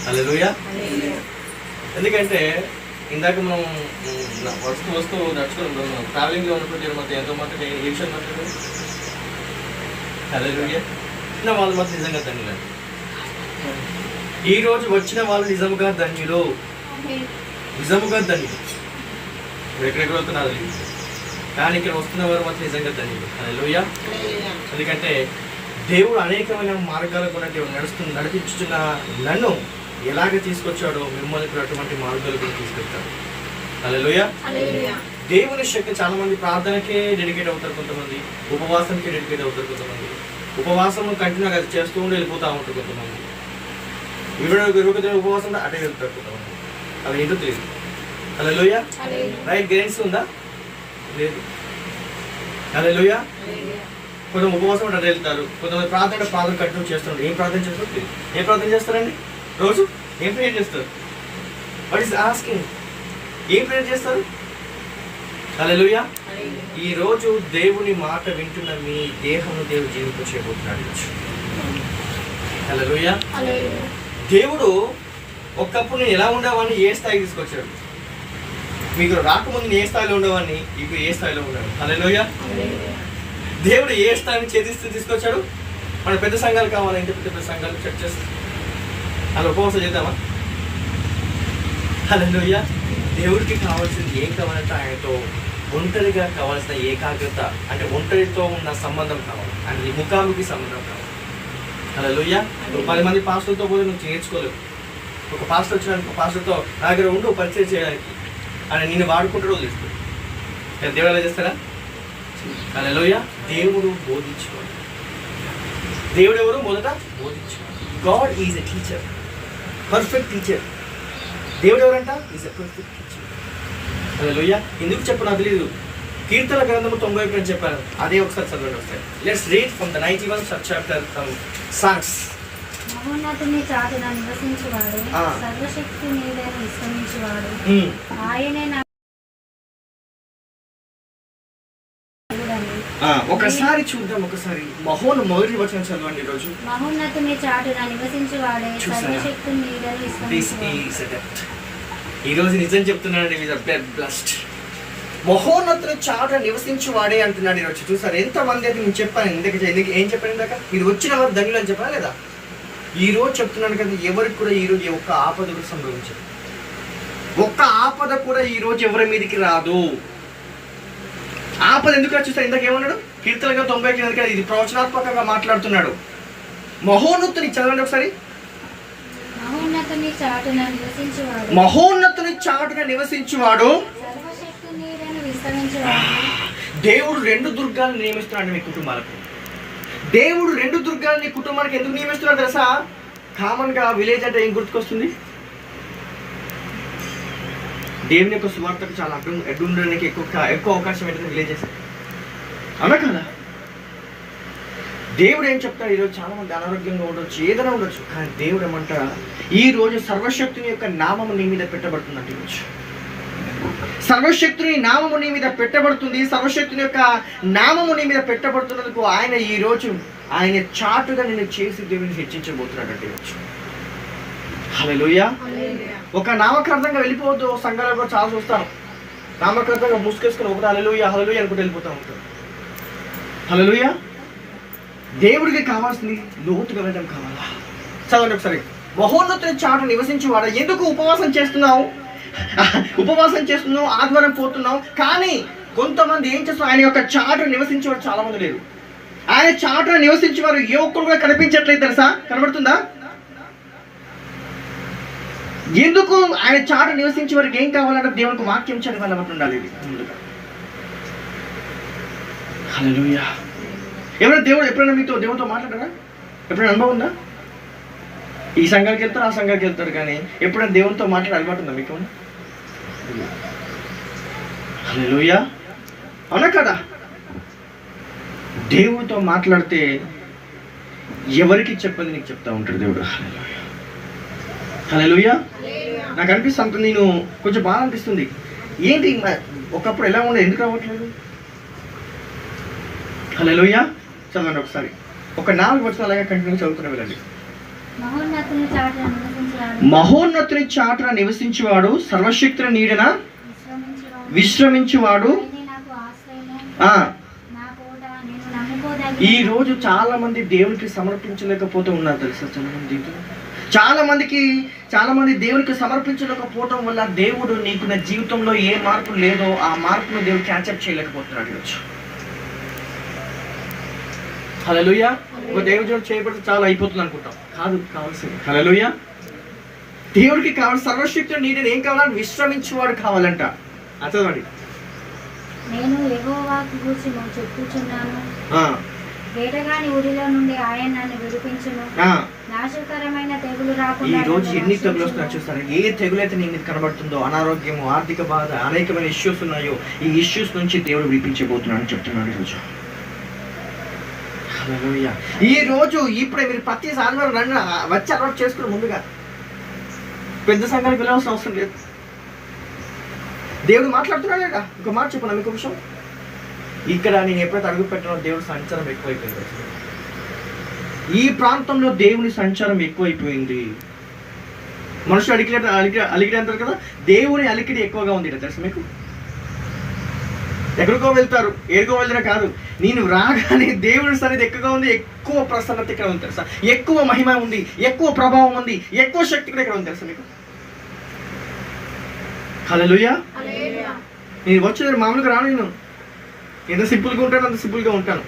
హల్లెలూయా. ఎందుకంటే ఇందాక మనం వస్తూ నడుచుకుని ట్రావెలింగ్లో ఉన్నప్పుడు మధ్య ఎంతో మంది ఏ విషయం మాట్లాడారు? హల్లెలూయా. వచ్చిన వాళ్ళు మాత్రం నిజంగా ధన్యులు. ఈ రోజు వచ్చిన వాళ్ళు నిజముగా ధన్యులు, నిజముగా ధన్యులు. ఎక్కడెక్కడ వెళ్తున్నారు కానీ ఇక్కడ వస్తున్న వారు మాత్రం నిజంగా ధన్యులు. హల్లెలూయా. ఎందుకంటే దేవుడు అనేకమైన మార్గాలు కూడా నడిపించుతున్న నన్ను ఎలాగ తీసుకొచ్చాడో మిమ్మల్ని కూడా అటువంటి మార్గాలు కూడా తీసుకొచ్చాడు. హల్లెలూయా. దేవుని శక్తి, చాలా మంది ప్రార్థనకే డెడికేట్ అవుతారు, కొంతమంది ఉపవాసానికి డెడికేట్ అవుతారు, కొంతమంది ఉపవాసం కంటిన్యూగా చేస్తూ ఉండి వెళ్ళిపోతూ ఉంటారు, కొంతమంది ఇరవై ఉపవాసం అటే వెళ్తారు, కొంతమంది అవి ఏంటో తెలియదు. హల్లెలూయా. రైట్ గైడెన్స్ ఉందా? లేదు. హల్లెలూయా. కొంచెం ఉపవాసం అటు వెళ్తారు, కొంతమంది ప్రార్థన కంటిన్యూ చేస్తున్నారు. ఏం ప్రార్థన చేస్తారో తెలియదు. ఏం ప్రార్థన చేస్తారండి? రోజు ఏం ప్రేయర్ చేస్తారు? What is asking? ఏం ప్రేయర్ చేస్తారు? హల్లెలూయా. ఈ రోజు దేవుని మాట వింటున్న మీ దేహము దేవుడు జీవింపచేయబోతున్నాడు. హల్లెలూయా. దేవుడు ఒకప్పుడు నేను ఎలా ఉండేవాడిని ఏ స్థాయికి తీసుకొచ్చాడు. మీకు రాకముందు నేను ఏ స్థాయిలో ఉండేవాడిని, ఇప్పుడు ఏ స్థాయిలో ఉన్నాడు. హల్లెలూయా. దేవుడు ఏ స్థాయిని ఛేదిస్తూ తీసుకొచ్చాడు. మన పెద్ద సంఘాలు కావాలి, ఇంత పెద్ద సంఘాలు, చర్చెస్, అలా ఉపవాసం చేద్దామా? హల్లెలూయా. దేవుడికి కావాల్సింది ఏం కావాలంటే ఆయనతో ఒంటరిగా కావాల్సిన ఏకాగ్రత, అంటే ఒంటరితో ఉన్న సంబంధం కావాలి, అంటే ముఖాముఖి సంబంధం కావాలి. హల్లెలూయా. 10 మంది పాస్టర్లతో పోతే నువ్వు నేర్చుకోలేవు. ఒక పాస్టర్ వచ్చడానికి, ఒక పాస్టర్తో నా దగ్గర ఉండు పరిచయం చేయడానికి, ఆయన నిన్ను వాడుకుంటాడో తెలుస్తుంది. కానీ దేవుడు ఎలా చేస్తారా? హల్లెలూయా. దేవుడు బోధించుకోవాలి. దేవుడు ఎవరు? మొదట బోధించుకోవాలి. God is a teacher, perfect teacher. దేవుడు ఎవరంట? Is a perfect teacher. Hallelujah. ఎందుకు చెప్పు నాకు తెలియదు. కీర్తన గ్రంథము 91 అని చెప్పాను, అదే ఒకసారి చదవండి ఒకసారి. Let's read from the 91 chapter from songs. మహోన్నతుని చాటున నివసించువాడు, సర్వశక్తి నీడను విశ్రమించువాడు, ఆయనే నా. ఒకసారి చూద్దాం, ఒకసారి మొదటి వచనం చదవండి ఈరోజు. మహోన్నతుని చాటున నివసించువాడే, సర్వశక్తి నీడను విశ్రమించువాడు. ఈరోజు నిజం చెప్తున్నానండి, బ్లస్ట్. మహోన్నతుని చాటున నివసించువాడే అంటున్నాడు ఈరోజు. చూసారు ఎంతమంది అయితే నేను చెప్పాను ఇందాక, ఏం చెప్పాను ఇందాక? మీరు వచ్చిన వారు ధన్యులు అని చెప్పాను లేదా? ఈ రోజు చెప్తున్నాను కదా, ఎవరికి కూడా ఈరోజు ఒక్క ఆపద కూడా సంభవించదు. ఒక్క ఆపద కూడా ఈరోజు ఎవరి మీదకి రాదు. ఆపద ఎందుకు చూస్తారు? ఇందాక ఏమన్నాడు? కీర్తనగా 90 ఇది ప్రవచనాత్మకంగా మాట్లాడుతున్నాడు. మహోన్నతుని చదవండి ఒకసారి. మహోన్నతుని చాటున నివసించువాడు, మహోన్నతుని చాటున నివసించువాడు, సర్వశక్తి నీడను విశ్రమించువాడు. దేవుడు 2 దుర్గాలను నియమిస్తున్నాడు మీ కుటుంబాలకు. దేవుడు 2 దుర్గాలను నీ కుటుంబానికి ఎందుకు నియమిస్తున్నాడు తెలుసా? కామన్ గా విలేజ్ అంటే ఏం గుర్తుకొస్తుంది? దేవుని యొక్క సువార్తకు చాలా అడ్డుండడానికి ఎక్కువ అవకాశం ఏంటంటే విలేజెస్, అవునా కదా? దేవుడు ఏం చెప్తాడు? ఈరోజు చాలా మంది అనారోగ్యంగా ఉండొచ్చు, ఏదైనా ఉండొచ్చు, కానీ దేవుడు ఏమంటా, ఈ రోజు సర్వశక్తుని యొక్క నామము నీ మీద పెట్టబడుతుందంటే, ఈరోజు సర్వశక్తుని నామము నీ మీద పెట్టబడుతుంది. సర్వశక్తుని యొక్క నామము నీ మీద పెట్టబడుతున్నందుకు ఆయన ఈ రోజు ఆయన చాటుగా నేను చేసి దేవుని హెచ్చించబోతున్నాడు అంటే ఈరోజు. హల్లెలూయా. ఒక నామకార్థంగా వెళ్ళిపోవద్దు. సంఘాలు కూడా చాలా చూస్తాను, నామకార్థంగా ముసుకేసుకుని ఒకటి హల్లెలూయా హల్లెలూయా అనుకుంటూ వెళ్ళిపోతూ ఉంటారు. హల్లెలూయా. దేవుడికి కావాల్సింది లోతుగా వెళ్ళడం కావాలా? చదవండి ఒకసారి. మహోన్నతుని చాటు నివసించేవాడు. ఎందుకు ఉపవాసం చేస్తున్నావు? ఆదివారం పోతున్నావు, కానీ కొంతమంది ఏం చేస్తున్నారు? ఆయన యొక్క చాటు నివసించేవారు చాలా మంది లేరు. ఆయన చాటును నివసించేవారు ఏ ఒక్కరు కూడా కనిపించట్లేదు తెలుసా? కనబడుతుందా? ఎందుకు? ఆయన చాటు నివసించే వారికి ఏం కావాలంటే దేవునికి వాక్యం చదవాలని ఉండాలి ముందుగా. హల్లెలూయా. ఎవరైనా ఎప్పుడైనా మీతో దేవుడితో మాట్లాడారా? ఎప్పుడైనా అనుభవం ఉందా? ఈ సంఘానికి వెళ్తారు, ఆ సంఘానికి వెళ్తారు, కానీ ఎప్పుడైనా దేవునితో మాట్లాడే అలవాటు ఉందా మీకు? హల్లెలూయా. అవునా కదా? దేవుడితో మాట్లాడితే ఎవరికి చెప్పని నీకు చెప్తా ఉంటాడు దేవుడు. హల్లెలూయా. నాకు అనిపిస్తుంది, నేను కొంచెం బాగా అనిపిస్తుంది, ఏంటి ఒకప్పుడు ఎలా ఉండే, ఎందుకు రావట్లేదు? హల్లెలూయా. చదవండి ఒకసారి, ఒక 4 వచనాలు అలాగే కంటిన్యూ చదువుకునే వెళ్ళండి. మహోన్నతుని చాటున నివసించువాడు, మహోన్నతుని చాటున నివసించువాడు, సర్వశక్తుని నీడన విశ్రమించువాడు. విశ్రమించువాడు. ఆయనే నాకు ఆశ్రయము, ఆ నా కోట, నేను నమ్ముకోదగిన ఈ రోజు చాలా మంది దేవునికి సమర్పించలేకపోతూ ఉన్నారు తెలుసా. చాలా మంది దేవునికి సమర్పించలేకపోవడం వల్ల దేవుడు నీకున్న జీవితంలో ఏ మార్పు లేదో ఆ మార్పును దేవుడు క్యాచప్ చేయలేకపోతున్నాడు ఈరోజు. హల్లెలూయా. ఒక దేవుడు చేయబడితే చాలా అయిపోతుంది అనుకుంటాం. కావాల్సింది హల్లెలూయా. దేవుడికి కావాలి సర్వశక్తుడు నీడని ఏం కావాలంటే విశ్రమించేవాడు కావాలంట. చదవండి. నేను యెహోవాకు గూర్చి చెప్పుచున్నాను, వేటగాని ఊరిలో నుండి ఆయన నన్ను విడిపించును, నాశకరమైన తెగులు ఈ రాకుండా రోజు నన్ను ఎన్ని తెగులు రక్షించును. వస్తున్నాయో చూస్తారు. ఏ తెగులు అయితే నీకు కనబడుతుందో, అనారోగ్యము, ఆర్థిక బాధ, అనేకమైన ఇష్యూస్ ఉన్నాయో, ఈ ఇష్యూస్ నుంచి దేవుడు విడిపించబోతున్నాడు అని చెప్తున్నాడు ఈరోజు. హల్లెలూయా. ఈ రోజు ఇప్పుడే మీరు ప్రతి ఆదివారం రండి, వచ్చి అలవాటు చేసుకుని ముందుగా పెద్ద సంఘానికి వెళ్ళాల్సిన అవసరం లేదు. దేవుడు మాట్లాడుతున్నాడు కదా. ఇంకో మాట చెప్పను మీకు విషయం. ఇక్కడ నేను ఎప్పుడైతే అడుగు పెట్టానో దేవుడి సంచారం ఎక్కువైపోయింది. ఈ ప్రాంతంలో దేవుని సంచారం ఎక్కువైపోయింది. మనుషులు అలికిడి అంటారు కదా, దేవుని అలికిడి ఎక్కువగా ఉంది తెలుసు మీకు. ఎక్కడికో వెళ్తారు, ఏడుకో వెళ్ళినా కాదు, నేను రాగానే దేవుని సన్నిధి ఎక్కువగా ఉంది, ఎక్కువ ప్రసన్నత ఇక్కడ ఉంది తెలుసా, ఎక్కువ మహిమ ఉంది, ఎక్కువ ప్రభావం ఉంది, ఎక్కువ శక్తి కూడా ఇక్కడ ఉంది తెలుసా మీకు. హల్లెలూయా. నేను వచ్చేది మామూలుగా రాను. నేను ఎంత సింపుల్గా ఉంటాను అంత సింపుల్గా ఉంటాను.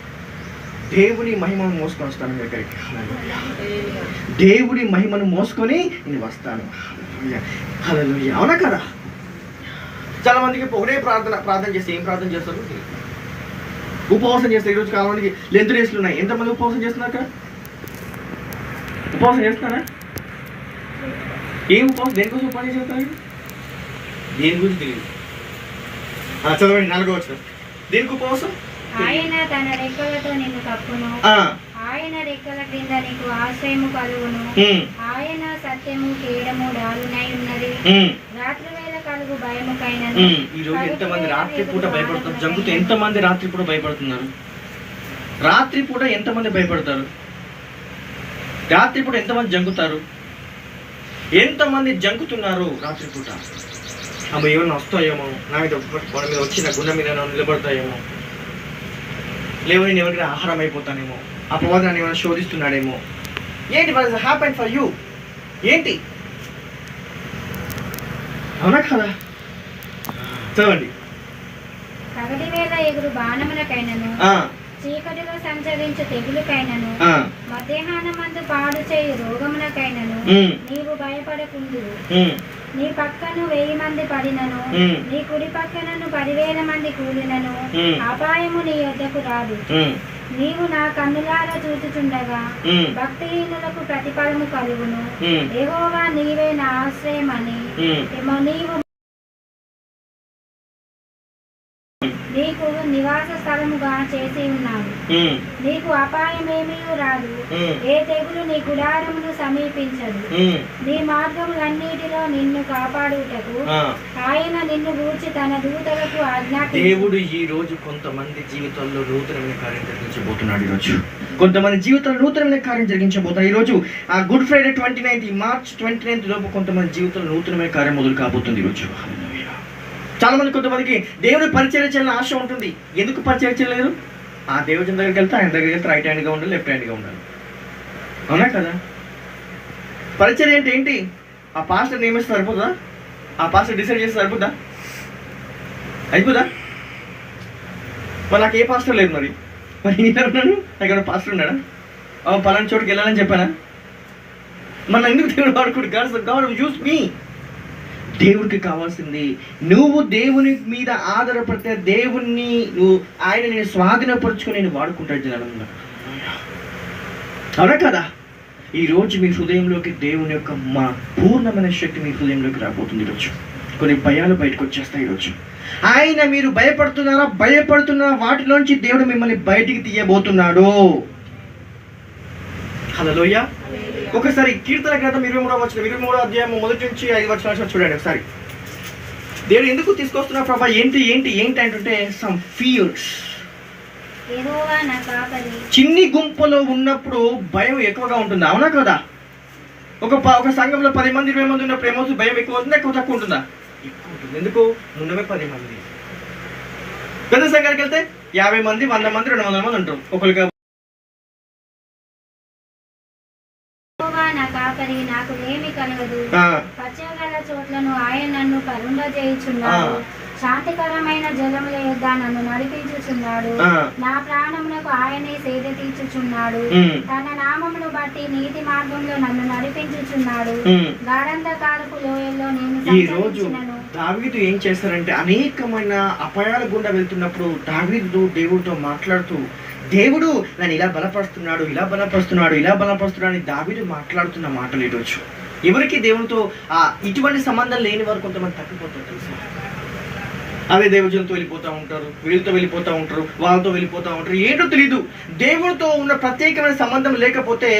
దేవుని మహిమను మోసుకొని వస్తాను మీ దగ్గరికి. దేవుడి మహిమను మోసుకొని నేను వస్తాను. హల్లెలూయా. అవునా కదా. చాలా మందికి ఒకటే ప్రార్థన చేస్తే ఏం ప్రార్థన చేస్తారు? ఉపవాసం చేస్తారు. ఈరోజు చాలా మందికి లెంత్ రేసులు ఉన్నాయి. ఎంతమంది ఉపవాసం చేస్తున్నారు అక్కడ? ఉపవాసం చేస్తున్నారా? ఏం ఉపవాసం, దేనికోసం ఉపవాసం చేస్తారు? దేని గురించి తెలియదు. చదవండి 4వ వచనం. దేనికి ఉపవాసం? ఆయన తన రెక్కలతో నిన్ను కప్పును, ఆయన రెక్కల క్రింద నీకు ఆశ్రయము కలుగును, ఆయన సత్యము కేడము డాలునై ఉన్నది, రాత్రి వేళ కలుగు భయముకైనను. ఈ రోజు ఎంతమంది రాత్రిపూట భయపడుతున్నారు? జంగుతూ ఎంతమంది రాత్రిపూట భయపడుతున్నారు? రాత్రిపూట ఎంతమంది భయపడతారు? రాత్రిపూట ఎంతమంది జంగుతారు? ఎంతమంది జంకుతున్నారు రాత్రిపూట? అమ్మ ఏమన్నా వస్తాయేమో, నా మీద వచ్చి నా గుండె మీద నిలబడతాయేమో, లేవు నేను ఎవరికైనా ఆహారం అయిపోతానేమో, ఆ ప్రవాదాన్ని ఏమైనా శోధిస్తున్నాడేమో. ఏంటి what is happen for you? ఏంటి? అవునా కదా. చదవండి. పగటి వేళ ఎగురు బాణములకైనను, చీకటిలో సంచరించు తెగులుకైనను, మధ్యాహ్నమందు పాడు చేయు రోగములకైనను నీవు భయపడకుందువు. నీ పక్కను 1000 మంది పడినను, నీ కుడి పక్కనను 10,000 మంది కూలినను, అపాయము నీ యొద్దకు రాదు. నీవు నా కన్నులారా చూచుచుండగా భక్తిహీనులకు ప్రతిఫలము కలుగును. యెహోవా నీవే నా ఆశ్రయమని నీవు నీకు నివాస స్థలముగా చేసి ఉన్నాడు. నీకు అపాయమేమీ రాదు, ఏ తెగులు నీ గుడారమును సమీపించదు. నీ మార్గములన్నిటిలో నిన్ను కాపాడుటకు ఆయన నిన్ను గూర్చి తన దూతలకు ఆజ్ఞాపించును. దేవుడు ఈ రోజు కొంతమంది జీవితంలో నూతనమైన కార్యం జరిగించబోతున్నాడు. ఈరోజు కొంతమంది జీవితంలో నూతనమైన కార్యం జరిగించబోతున్నారు. ఈరోజు ఆ గుడ్ ఫ్రైడే 29 మార్చ్ 29 లోపు కొంతమంది జీవితంలో నూతనమైన కార్యం మొదలు కాబోతుంది ఈరోజు. చాలా మంది కొంతమందికి దేవుని పరిచర్య చేయాలని ఆశ ఉంటుంది. ఎందుకు పరిచర్య చేయలేరు? ఆ దేవుని దగ్గరికి వెళ్తే ఆయన దగ్గరికి వెళ్తే రైట్ హ్యాండ్గా ఉండాలి, లెఫ్ట్ హ్యాండ్గా ఉండాలి. అవునా కదా. పరిచర్య అంటే ఏంటి? ఆ పాస్టర్ నియమిస్తే సరిపోతుందా? ఆ పాస్టర్ డిసైడ్ చేస్తే సరిపోతుందా? అయిపోదా? మరి నాకు ఏ పాస్టర్ లేదు. మరి నేనున్నాను, నాకు పాస్టర్ ఉన్నాడా? పలానా చోటుకి వెళ్ళాలని చెప్పానా? మన ఎందుకు దేవుడు వాడుకోడు? గాడ్ యూస్ మీ. దేవుడికి కావాల్సింది నువ్వు దేవుని మీద ఆధారపడితే దేవుణ్ణి ఆయన నేను స్వాధీనపరుచుకొని నేను వాడుకుంటాడు జనంగా. అవునా కదా. ఈరోజు మీ హృదయంలోకి దేవుని యొక్క మా పూర్ణమైన శక్తి మీ హృదయంలోకి రాబోతుంది. ఈరోజు కొన్ని భయాలు బయటకు వచ్చేస్తాయి. ఈరోజు ఆయన మీరు భయపడుతున్నారా వాటిలోంచి దేవుడు మిమ్మల్ని బయటికి తీయబోతున్నాడు. హల్లెలూయా. ఒకసారి కీర్తన గ్రంథం 23వ అధ్యాయం 1 నుంచి 5 వచనాలు చూడండి ఒకసారి. దేవుడు ఎందుకు తీసుకొస్తున్నా ప్రభా, ఏంటి ఏంటి ఏంటి అంటుంటే సమ్ ఫియర్స్. యెహోవా నా కాపరి. చిన్ని గుంపులో ఉన్నప్పుడు భయం ఎక్కువగా ఉంటుంది. అవునా కదా. ఒక సంఘంలో 10 మంది 20 మంది ఉన్నప్పుడు ఏమవుతుంది? భయం ఎక్కువ అవుతుందా ఎక్కువ తక్కువ ఉంటుందా? ఎక్కువ ఉంటుంది. ఎందుకు? ఉన్నవే 10 మంది. పెద్ద సంఘానికి వెళ్తే 50 మంది 100 మంది 200 మంది ఉంటారు. ఒకరికి నా కాపరి, నాకు ఏమి కలగదు. పచ్చగల చోట్లను ఆయన నన్ను కరుండజేయుచున్నాడు. శాంతికరమైన జలముల యొద్ద నన్ను నడిపించుచున్నాడు. నా ప్రాణమునకు ఆయనే సేద తీర్చుచున్నాడు. తన నామమును బట్టి నీతి మార్గంలో నన్ను నడిపించుచున్నాడు. గాఢంధకారపు లోయల్లో నేను సంచరించినను. దావీదు ఏం చేస్తారంటే, అనేకమైన అపాయాల గుండా వెళ్తున్నప్పుడు దావీదు దేవుడితో మాట్లాడుతూ, దేవుడు నన్ను ఇలా బలపరుస్తున్నాడు, ఇలా బలపరుస్తున్నాడు, ఇలా బలపరుస్తున్నాడు అని దావీదు మాట్లాడుతున్న మాటలు ఈరోజు ఎవరికి దేవునితో ఇటువంటి సంబంధం లేని వారు కొంతమంది తప్పిపోతారు తెలుసా? అదే దేవజనులతో వెళ్ళిపోతూ ఉంటారు, వీళ్ళతో వెళ్ళిపోతూ ఉంటారు, వాళ్ళతో వెళ్ళిపోతూ ఉంటారు, ఏంటో తెలీదు. దేవుడితో ఉన్న ప్రత్యేకమైన సంబంధం లేకపోతే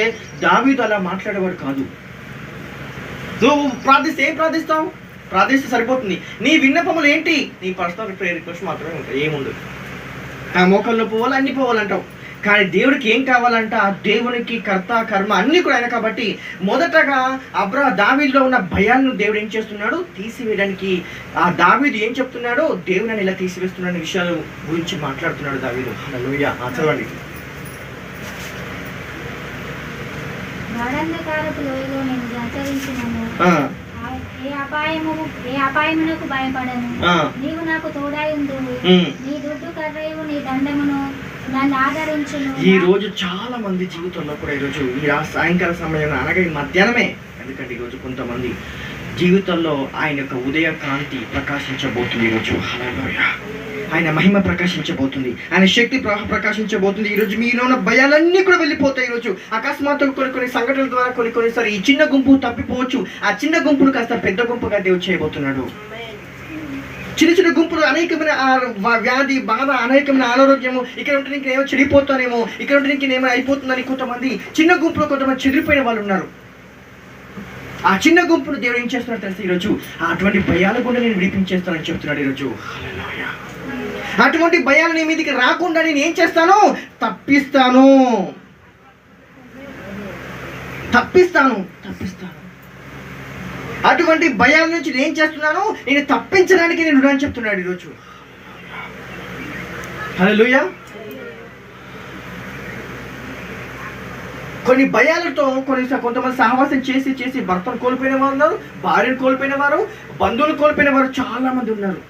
దావీదు అలా మాట్లాడేవాడు కాదు. నువ్వు ప్రార్థిస్తే ఏం ప్రార్థిస్తావు? ప్రార్థిస్తే సరిపోతుంది. నీ విన్నపములు ఏంటి? నీ పర్సనల్ ప్రేయర్ రిక్వెస్ట్ మాత్రమే ఉంటాయి, ఏముండదు. ఆ మోకాల్లో పోవాలి, అన్ని పోవాలంటావు. కానీ దేవుడికి ఏం కావాలంట? ఆ దేవునికి కర్త కర్మ అన్ని కూడా ఆయన. కాబట్టి మొదటగా దావీదులో ఉన్న భయాన్ని దేవుడు ఏం చేస్తున్నాడు? తీసివేయడానికి. ఆ దావీదు ఏం చెప్తున్నాడు? దేవుడు నన్ను ఇలా తీసివేస్తున్న విషయాల గురించి మాట్లాడుతున్నాడు దావీదు. హల్లెలూయా. చదవండి. గాఢంధకారపు లోయలో నేను సంచరించినను, ఏ అపాయమునకు భయపడను. నీవు నాకు తోడై ఉండువు. నీ దుడ్డు కర్రయు నీ దండమును నన్ను ఆదరించును. ఈ రోజు చాలా మంది జీవితంలో కూడా ఈరోజు ఈ సాయంకాల సమయంలో, అనగా ఈ మధ్యాహ్నమే, ఎందుకంటే ఈరోజు కొంతమంది జీవితంలో ఆయన యొక్క ఉదయ కాంతి ప్రకాశించబోతుంది. ఈరోజు హల్లెలూయా, ఆయన మహిమ ప్రకాశించబోతుంది, ఆయన శక్తి ప్రకాశించబోతుంది. ఈరోజు మీలో ఉన్న భయాలన్నీ కూడా వెళ్ళిపోతాయి. ఈరోజు అకస్మాత్తుగా కొన్ని సంఘటనల ద్వారా కొన్నిసారి ఈ చిన్న గుంపు తప్పిపోవచ్చు. ఆ చిన్న గుంపును కాస్త పెద్ద గుంపుగా దేవుడు చేయబోతున్నాడు. చిన్న చిన్న గుంపులు అనేకమైన వ్యాధి, బాధ, అనేకమైన అనారోగ్యము, ఇక్కడ ఉంటే నీకు ఏమో చెడిపోతానేమో, ఇక్కడ ఉంటే నీకు ఏమైనా అయిపోతుందని కొంతమంది చిన్న గుంపులో కొంతమంది చెదిరిపోయిన వాళ్ళు ఉన్నారు. ఆ చిన్న గుంపును దేవుడు ఏం చేస్తున్నాడు తెలుసు? ఈరోజు అటువంటి భయాల కూడా నేను విడిపించేస్తానని చెప్తున్నాడు ఈరోజు. అటువంటి భయాలు నీ మీదకి రాకుండా నేను ఏం చేస్తాను? తప్పిస్తాను. అటువంటి భయాల నుంచి నేను చేస్తున్నాను, నేను తప్పించడానికి నేను అని చెప్తున్నాడు ఈరోజు. హల్లెలూయా. కొన్ని భయాలతో కొంతమంది సహవాసం చేసి భర్తను కోల్పోయిన వారు ఉన్నారు, భార్యను కోల్పోయిన వారు, బంధువులు కోల్పోయిన వారు చాలా మంది ఉన్నారు.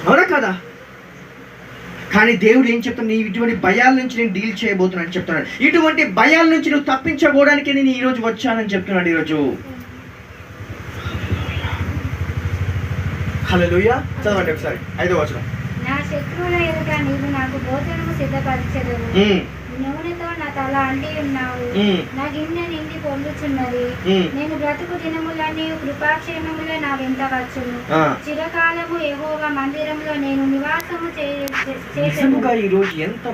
అవునా కదా? కానీ దేవుడు ఏం చెప్తాను? ఇటువంటి భయాల నుంచి నేను డీల్ చేయబోతున్నాను చెప్తున్నాడు. ఇటువంటి భయాల నుంచి నువ్వు తప్పించబోవడానికి నేను ఈరోజు వచ్చానని చెప్తున్నాడు ఈరోజు. హల్లెలూయా. చదవండి ఒకసారి 5వ వచనం. నా శత్రువుల ఎదుట నీవు నాకు భోజనము సిద్ధపరచెదవు. నూనెతో నా తల అంటి ఉన్నావు. నా గిన్నె నిండి పొందుచున్నది. నేను బ్రతుకు దినములన్నీ కృపాక్షేమములే నా వెంట వచ్చును. చిరకాలము యెహోవా మందిరంలో నేను నివాసము చేసేదను. ఈరోజు ఎంత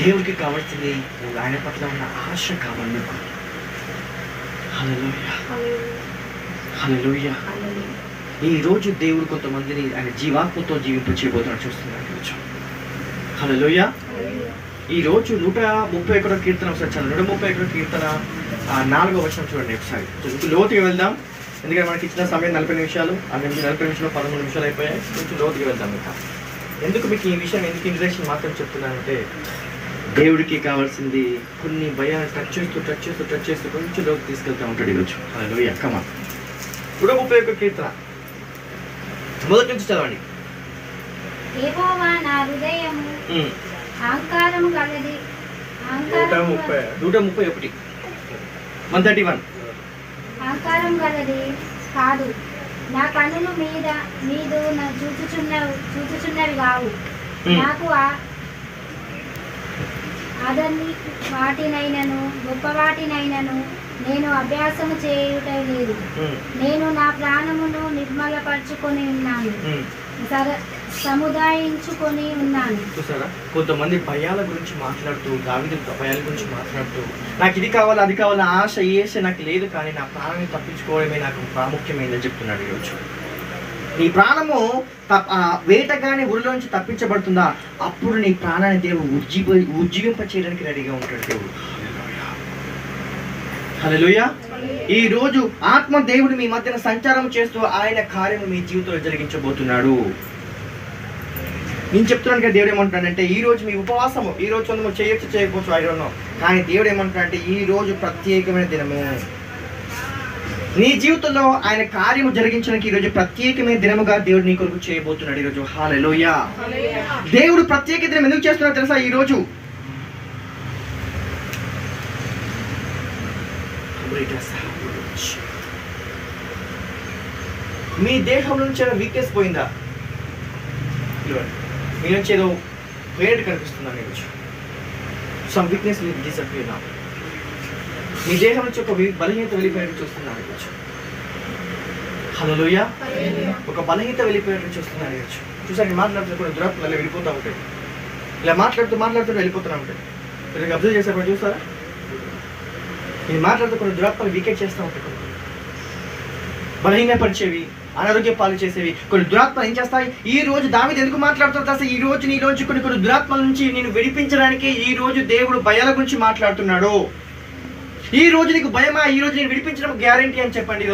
దేవుడికి కావాల్సింది ఆయన పట్ల ఉన్న ఆశ కావాలి మీకు. హల్లెలూయా, హల్లెలూయా. ఈ రోజు దేవుడు కొంతమందిని ఆయన జీవాత్మతో జీవింపచేయబోతున్నాడు చూస్తున్నాడు ఈరోజు. హల్లెలూయా. ఈ రోజు 131వ కీర్తన ఒకసారి చదవండి. 131వ కీర్తన 4వ వచనం చూడండి ఒకసారి. లోతుగా వెళ్దాం, ఎందుకంటే మనకి ఇచ్చిన సమయం 40 నిమిషాలు. 40 నిమిషాలు 13 నిమిషాలు అయిపోయాయి. కొంచెం లోతుగా వెళ్దాం. ఇంకా ఎందుకు మీకు ఈ విషయం, ఎందుకు ఇంట్రడక్షన్ మాత్రం చెప్తున్నానంటే, దేవుడికి కావాల్సింది కొన్ని భయాన్ని టచ్ చేస్తూ కొంచెం లోకి తీసుకెళ్తూ ఉంటాడు ఈరోజు. హల్లెలూయా. కమా 131వ కీర్తన మొదటి నుంచి చదవండి. యెహోవా నా హృదయము అహంకారము కలది. 131 131. అహంకారం కలది కాదు, నా కన్నులు మీదు చూచుచున్నవి కావు. నాకు అదన్ని వాటినైనను గొప్ప వాటినైనను నేను అభ్యాసము చేయుట లేదు. నేను నా ప్రాణమును నిర్మలపరచుకొని ఉన్నాను, సముదాయించుకొని ఉన్నాను. చూసారా, కొంతమంది భయాల గురించి మాట్లాడుతూ, దావీదు భయాల గురించి మాట్లాడుతూ, నాకు ఇది కావాలి అది కావాలి, ఆశ నాకు లేదు, కానీ నా ప్రాణాన్ని తప్పించుకోవడమే నాకు ప్రాముఖ్యమైందని చెప్తున్నాడు ఈరోజు. నీ ప్రాణము వేటగాని ఉరిలోంచి తప్పించబడుతుందా, అప్పుడు నీ ప్రాణాన్ని దేవుడు ఉజ్జీవింప చేయడానికి రెడీగా ఉంటాడు దేవుడు. హల్లెలూయా. ఈ రోజు ఆత్మ దేవుడు మీ మధ్యన సంచారం చేస్తూ ఆయన కార్యము మీ జీవితంలో జరిగించబోతున్నాడు. నేను చెప్తున్నాను కదా, దేవుడు ఏమంటున్నాడంటే ఈ రోజు మీ ఉపవాసము, ఈ రోజు కొంత చేయొచ్చు చేయకపోవచ్చు ఐ డోంట్ నో, కానీ దేవుడు ఏమంటున్నాడంటే ఈ రోజు ప్రత్యేకమైన దినము. నీ జీవితంలో ఆయన కార్యము జరిగించడానికి ఈరోజు ప్రత్యేకమైన దినముగా దేవుడు నీ కొరకు చేయబోతున్నాడు ఈరోజు. హల్లెలూయా. దేవుడు ప్రత్యేక దినం ఎందుకు చేస్తున్నాడో తెలుసా? ఈరోజు మీ దేహం నుంచి ఏదో వీక్నెస్ పోయిందా? మీ నుంచి ఏదో వేడి కనిపిస్తుందా? ఈరోజు సమ్ వీక్నెస్ డిసప్పియర్ నా. మీ దేహం నుంచి ఒక బలహీనత వెళ్ళిపోయినట్టు చూస్తున్నాను ఈరోజు. హల్లెలూయా. ఒక బలహీనత వెళ్ళిపోయినట్టు చూస్తున్నాను ఈరోజు. చూసాను మాట్లాడుతూ కూడా దురాత్మలు అలా వెళ్ళిపోతూ ఉంటాయి. ఇలా మాట్లాడుతూ వెళ్ళిపోతూనే ఉంటాయి. మీరు అబ్జర్వ్ చేసేప్పుడు చూస్తారా? మీరు మాట్లాడుతూ కొన్ని దురాత్మలు వీకెట్ చేస్తూ ఉంటాయి. బలహీనపరిచేవి, అనారోగ్య పాలు చేసేవి కొన్ని దురాత్మలు ఏం చేస్తాయి? ఈ రోజు దావీదు ఎందుకు మాట్లాడుతారు అసలు? ఈ రోజు నీలోంచి కొన్ని దురాత్మల నుంచి నేను విడిపించడానికి ఈ రోజు దేవుడు భయాల గురించి మాట్లాడుతున్నాడు. ఈ రోజు నీకు భయమా? ఈ రోజు నేను విడిపించడం గ్యారంటీ అని చెప్పండి.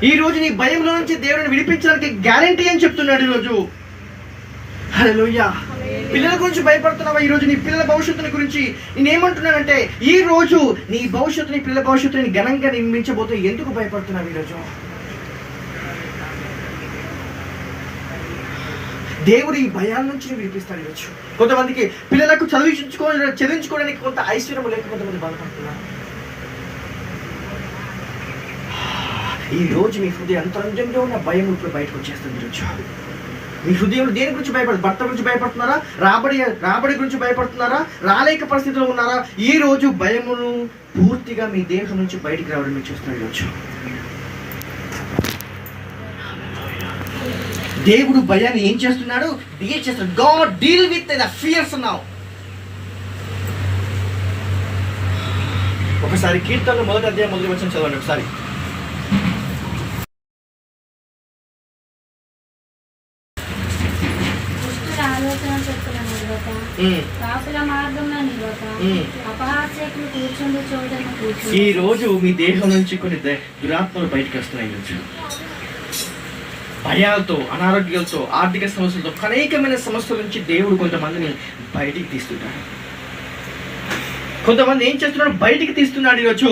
ఈ రోజు నీ భయంలో నుంచి దేవుడిని విడిపించడానికి గ్యారంటీ అని చెప్తున్నాడు ఈరోజు. హల్లెలూయా. పిల్లల గురించి భయపడుతున్నావా? ఈ రోజు నీ పిల్లల భవిష్యత్తుని గురించి నేనేమంటున్నానంటే ఈ రోజు నీ భవిష్యత్తుని, పిల్లల భవిష్యత్తుని ఘనంగా నిర్మించబోతూ ఎందుకు భయపడుతున్నావు ఈరోజు? దేవుడు ఈ భయాల నుంచి విడిపిస్తాడు ఈరోజు. కొంతమందికి పిల్లలకు చదివించుకోవడానికి కొంత ఐశ్వర్యం లేక కొంతమంది బాధపడుతున్నారు. ఈ రోజు మీ హృదయ అంతరంగంలో ఉన్న భయం ఇప్పుడు బయటకు వచ్చేస్తుంది ఈరోజు. మీ హృదయంలో దేని గురించి భర్త గురించి భయపడుతున్నారా? రాబడి గురించి భయపడుతున్నారా? రాలేక పరిస్థితిలో ఉన్నారా? ఈ రోజు భయమును పూర్తిగా మీ దేహం నుంచి బయటికి రావడం మీరు చూస్తున్నారు ఈరోజు. దేవుడు భయాన్ని ఏం చేస్తున్నాడు? డీల్ చేస్తాడు. God deal with the fears now. ఒకసారి కీర్తనలు 1వ అధ్యాయం 1వ వచనం చదవండి ఒకసారి. ఈ రోజు మీ దేహం నుంచి కొన్ని దురాత్మలు బయటకు వస్తున్నాయి ఈరోజు. భయాలతో, అనారోగ్యాలతో, ఆర్థిక సమస్యలతో, అనేకమైన సమస్యల నుంచి దేవుడు కొంతమందిని బయటికి తీస్తున్నాడు. కొంతమంది ఏం చేస్తున్నాడు? బయటికి తీస్తున్నాడు ఈరోజు.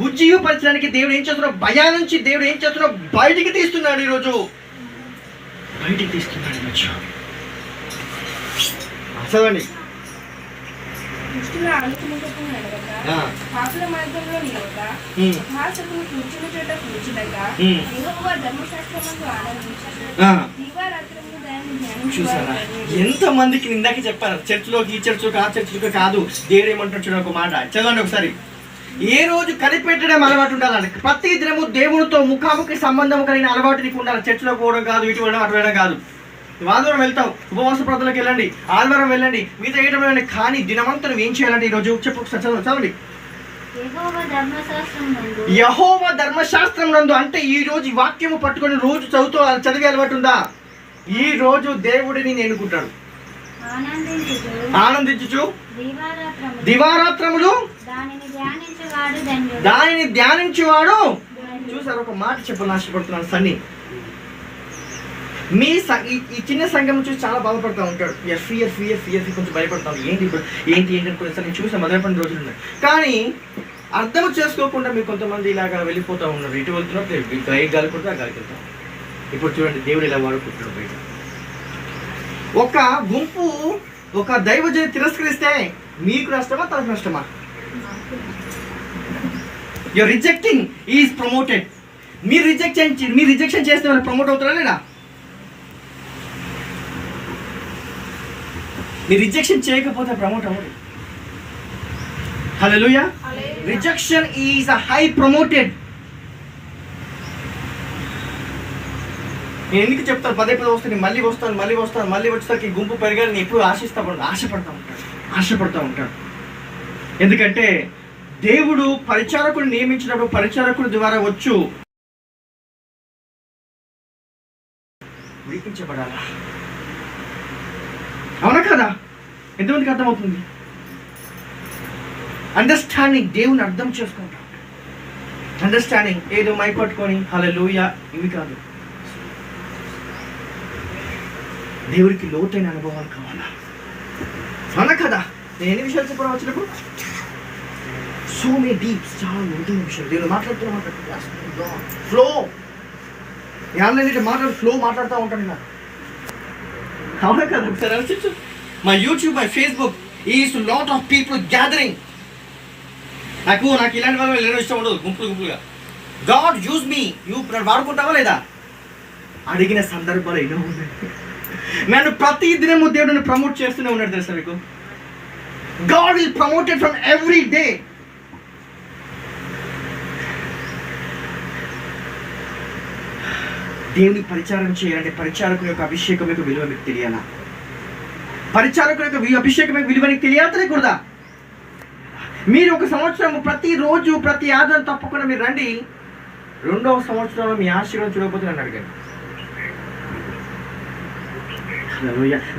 ఉజ్జీవపరచడానికి దేవుడు ఏం చేస్తున్నాడు? భయాల నుంచి దేవుడు ఏం చేస్తున్నాడు? బయటికి తీస్తున్నాడు ఈరోజు. బయటికి తీస్తున్నాడు ఈరోజు. చదవండి. చూసారా ఎంత మందికి ఇందాక చెప్పారు, చర్చిలోకి, ఈ చర్చిలోకి, ఆ చర్చిలోకి కాదు. దేవుడు ఏమంటాడు చూడండి ఒక మాట చదవండి ఒకసారి. ఏ రోజు కనిపెట్టడం అలవాటు ఉండాలండి. ప్రతి దినము దేవునితో ముఖాముఖి సంబంధం కలిగిన అలవాటు నీకు ఉండాలి. చర్చిలో పోవడం కాదు, ఇటు వెళ్ళడం, అటు వెళ్ళడం కాదు. ఆదివారం వెళ్తావు, ఉపవాస ప్రార్థనలకు వెళ్ళండి, ఆదివారం వెళ్ళండి, మిగతా వేయడం వెళ్ళండి. కానీ దినమంతా నువ్వు ఏం చేయాలంటే ఈరోజు చెప్పు చదవండి. యెహోవా ధర్మశాస్త్రం నందు అంటే ఈ రోజు వాక్యము పట్టుకొని రోజు చదివే అలవాటు ఉందా? ఈ రోజు దేవుడిని ఎన్నుకుంటాడు. ఆనందించుచు దివారాత్రములు దానిని ధ్యానించువాడు. చూసారు ఒక మాట చెప్పాలని ఆశపడుతున్నాను. సన్నీ ఈ చిన్న సంఘం చూసి చాలా బాధపడుతూ ఉంటాడు. ఫియర్ కొంచెం భయపడతాను. ఏంటి అనుకునే సార్ నేను చూసాను మొదలైన రోజులు ఉన్నాయి. కానీ అర్థం చేసుకోకుండా మీరు కొంతమంది ఇలాగా వెళ్ళిపోతూ ఉన్నారు. ఇటు వెళ్తున్నప్పుడు గాలి కొడుతూ గాలికి వెళ్తాం. ఇప్పుడు చూడండి దేవుడు ఇలా వాడుకుంటున్నాడు. బయట ఒక గుంపు ఒక దైవజని తిరస్కరిస్తే మీకు నష్టమా, తనకు నష్టమా? Your rejecting is promoted. మీరు రిజెక్షన్ చేస్తే వాళ్ళు ప్రమోట్ అవుతారా లేదా? మీరు రిజెక్షన్ చేయకపోతే ప్రమోట్ అవ్వదు. Hallelujah. Rejection is a high promoted. నేను ఎందుకు చెప్తాను? పదే వస్తాను, మళ్ళీ వచ్చేసరికి గుంపు పెరగాలని ఎప్పుడు ఆశపడతా ఉంటాడు. ఎందుకంటే దేవుడు పరిచారకుడు నియమించినప్పుడు పరిచారకుడి ద్వారా వచ్చు విడిపించబడాలా? అవునా కదా? ఎంతమందికి అర్థమవుతుంది? అండర్స్టాండింగ్, దేవుని అర్థం చేసుకుంటాం. అండర్స్టాండింగ్ ఏదో మైక్ పట్టుకొని హల్లెలూయా ఇవి కాదు. దేవుడికి లోతైన అనుభవాలు కావాలా? అవునా కదా? నేను ఎన్ని విషయాలు చెప్పడం వచ్చినప్పుడు సో మెనీ డీప్స్, చాలా లోతైన విషయాలు దేవుడు మాట్లాడుతున్నా ఫ్లో. ఫ్లో మాట్లాడుతూ ఉంటాను నేను. అవునా కదా? ఒకసారి ఆలోచించు. My YouTube, my Facebook is lot of people gathering. నాకు ఇలాంటి వాళ్ళు వెళ్ళడం ఇష్టం ఉండదు, గుంపులుగా. గాడ్ యూజ్ మీ, వాడుకుంటావా లేదా? అడిగిన సందర్భాలు ఎన్నో ఉన్నాయి. నన్ను ప్రతి దినము దేవుడిని ప్రమోట్ చేస్తూనే ఉన్నాడు తెలుసా మీకు? God will promoted from every day. దేవుని పరిచారం చేయాలంటే పరిచారకుని యొక్క అభిషేకం యొక్క విలువ మీకు తెలియాలా? పరిచారకుని యొక్క అభిషేకం యొక్క విలువ నీకు తెలియాలా తెలియకూడదా? మీరు ఒక సంవత్సరం ప్రతిరోజు ప్రతి ఆదివారం తప్పకుండా మీరు రండి. 2వ సంవత్సరంలో మీ ఆశీర్వాదం చూడకపోతే నన్ను అడగండి.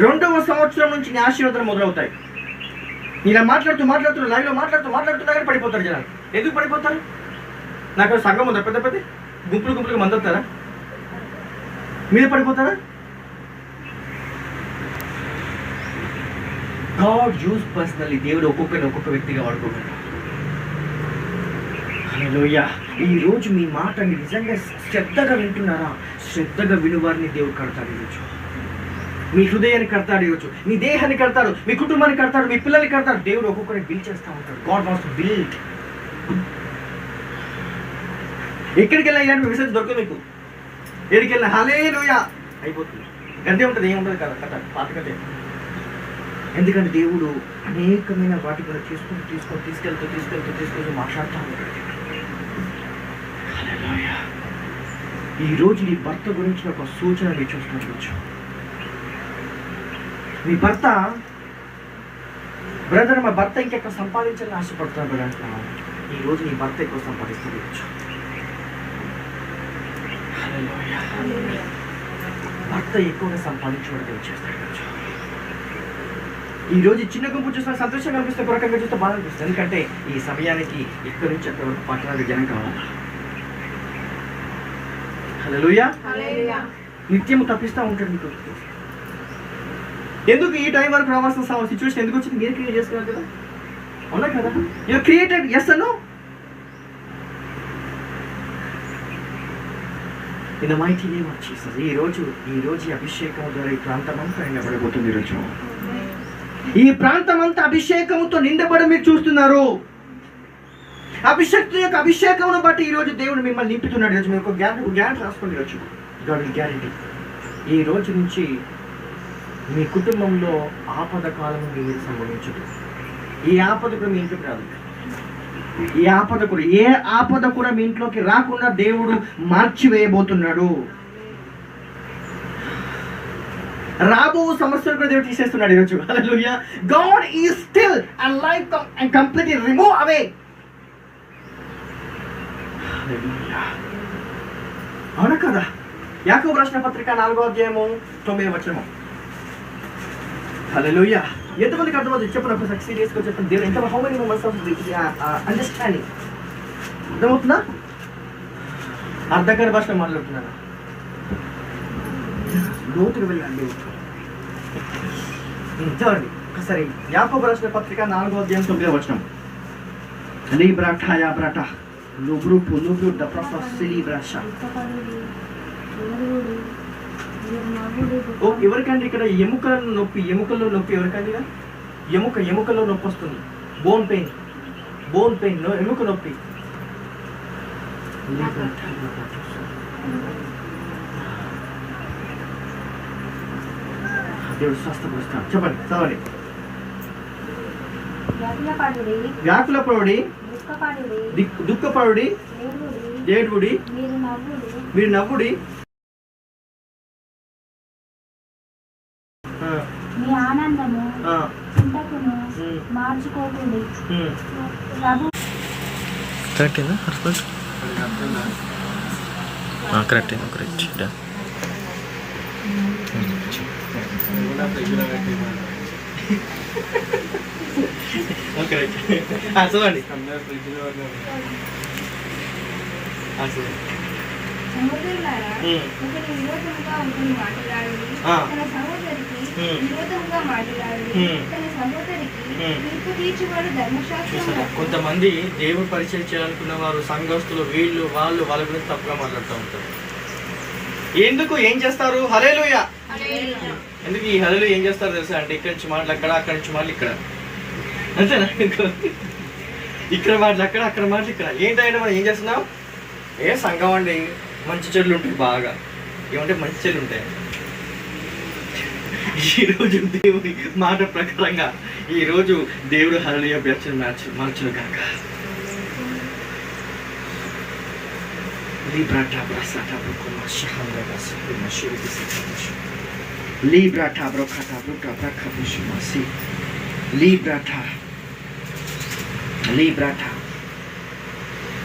2వ సంవత్సరం నుంచి నీ ఆశీర్వాదాలు మొదలవుతాయి. ఇలా మాట్లాడుతూ లైవ్లో మాట్లాడుతున్నా కానీ పడిపోతారు జనాలు. ఎందుకు పడిపోతారు? నాకు సంఘం ఉందా? పెద్ద గుంపులుగా మంది వస్తారా? మీద పడిపోతారా? God use personally. దేవుడు ఒక్కొక్క వ్యక్తిగా వాడుకోగలడు. హల్లెలూయా. ఈ రోజు మీ మాట మీరు నిజంగా శ్రద్ధగా వింటున్నారా? శ్రద్ధగా వినువారిని దేవుడు కడతాడు. ఈరోజు మీ హృదయాన్ని కడతాడు, ఈరోజు మీ దేహాన్ని కడతాడు, మీ కుటుంబాన్ని కడతాడు, మీ పిల్లల్ని కడతాడు. దేవుడు ఒక్కొక్కరిని బిల్డ్ చేస్తూ ఉంటాడు. God wants to build. ఎక్కడికి వెళ్ళినా ఇలాంటి మెసేజ్ దొరకదు మీకు. ఎక్కడికి వెళ్ళినా హల్లెలూయా అయిపోతుంది. గంటే ఉంటుంది, ఏముంటుంది కదా కథ, పాత కథ. ఎందుకంటే దేవుడు అనేకమైన వాటి కూడా తీసుకెళ్తూ మాట్లాడుతూ ఉంటాడు. హల్లెలూయా. ఈరోజు నీ భర్త గురించిన ఒక సూచన మీరు చూసుకోవచ్చు. మీ భర్త, బ్రదర్ మా భర్త ఇంకెక్కడ సంపాదించాలని ఆశపడుతున్నాడు అంటున్నాను. ఈరోజు నీ భర్త ఎక్కువ సంపాదించవచ్చు. భర్త ఎక్కువగా సంపాదించడానికి వచ్చేస్తాడు. ఈరోజు చిన్న గుంపు చూస్తే సంతోషంగా అనిపిస్తే, ఒక రకంగా చూస్తే బాధ అనిపిస్తుంది. ఎందుకంటే ఈ సమయానికి ఇక్కడి నుంచి అక్కడ వరకు పట్టణానికి జనం కావాలి. హల్లెలూయా. నిత్యము తప్పిస్తూ ఉంటాడు మీకు. ఎందుకు ఈ టైం వరకు రావాల్సిన సిచ్యువేషన్ ఎందుకు వచ్చింది? మీరు క్రియేట్ చేసుకున్నారు కదా. అవునా కదా? You created. ఎస్ అను. In the mighty name of Jesus. ఈ రోజు ఈ అభిషేకం ద్వారా ఈ ప్రాంతమంతా నిండబడబోతుంది. ఈరోజు ఈ ప్రాంతమంతా అభిషేకంతో నిండబడి మీరు చూస్తున్నారు. అభిషేక్తుని యొక్క అభిషేకమును బట్టి ఈరోజు దేవుడు మిమ్మల్ని నింపుతున్నాడు. ఈరోజు మీరు ఒక గ్యారెంటీ రాసుకోండి. ఈరోజు గాడ్ విల్ గ్యారెంటీ. ఈ రోజు నుంచి మీ కుటుంబంలో ఆపద కాలం మీరు సంభవించదు. ఈ ఆపద కూడా మీ ఇంట్లోకి రాదు. ఏ ఆపద కూడా మీ ఇంట్లోకి రాకుండా దేవుడు మార్చివేయబోతున్నాడు. రాబో సమస్యలు కూడా దేవుడు తీసేస్తున్నాడు ఈరోజు. Hallelujah. God is still and life and completely remove away. Hallelujah. అవునా కదా? యాకోబు రాసిన పత్రిక 4వ అధ్యాయము 9వ వచనము. హల్లెలూయా. ఎంతమందికి అర్థమవుతుంది చెప్పండి. ఒకసారి సీరియస్గా చెప్పండి. దేవుడు ఎంత how many members of understanding అర్థమవుతుందా? అర్ధకార భాషలో మాట్లాడుతున్నాను. లోతుగా వెళ్ళండి. చదవండి ఒకసారి. యాకోబు రాసిన పత్రిక 4వ అధ్యాయం 9వ వచనం. లీబ్రాటా బ్రాటా లుబ్రుపు లుబ్రుట ప్రొఫెసిలిబ్రాషా. ఎవరికండి ఇక్కడ ఎముకల్లో నొప్పి ఎవరికండి? ఎముకల్లో నొప్పి వస్తుంది. బోన్ పెయిన్ ఎముక నొప్పి. దేవుడు స్వస్థపరుస్తాడు. చెప్పండి చదవండి. వ్యాకులపడుడి, దుఃఖపడుడి, ఏడువుడి, మీరు నవ్వుడి, మీ ఆనందము చింతకును మార్చుకోకండి. కరెక్టేనా? కరెక్ట్. ఓకే చూడండి. సహోదరులారా, ఒకడు విరోధముగా ఒకడు మాట్లాడుడి, తన సహోదరికి విరోధముగా మాట్లాడుడి, తన సహోదరికి తీర్పు తీర్చువాడు ధర్మశాస్త్రము. కొంతమంది దేవుడు పరిచయం చేయాలనుకున్న వారు సంఘస్థులు వీళ్ళు వాళ్ళు వాళ్ళ గురించి తప్పుగా మాట్లాడుతూ ఉంటారు. ఎందుకు ఏం చేస్తారు? హల్లెలూయా. ఎందుకు ఈ హల్లెలూయా ఏం చేస్తారు తెలుసా అంటే, ఇక్కడి నుంచి మాటలు అక్కడ, అక్కడి నుంచి మాటలు ఇక్కడ, అంతేనా? ఇక్కడ మాటలు అక్కడ, అక్కడ మాటలు ఇక్కడ. ఏంటంటే మనం ఏం చేస్తున్నాం? సంఘం అండి మంచి చెట్లు ఉంటాయి, బాగా ఏమంటే మంచి చెట్లు ఉంటాయి. ఈరోజు దేవుని మాట ప్రకారంగా ఈరోజు దేవుడు హల్లెలూయా మార్చును కాక.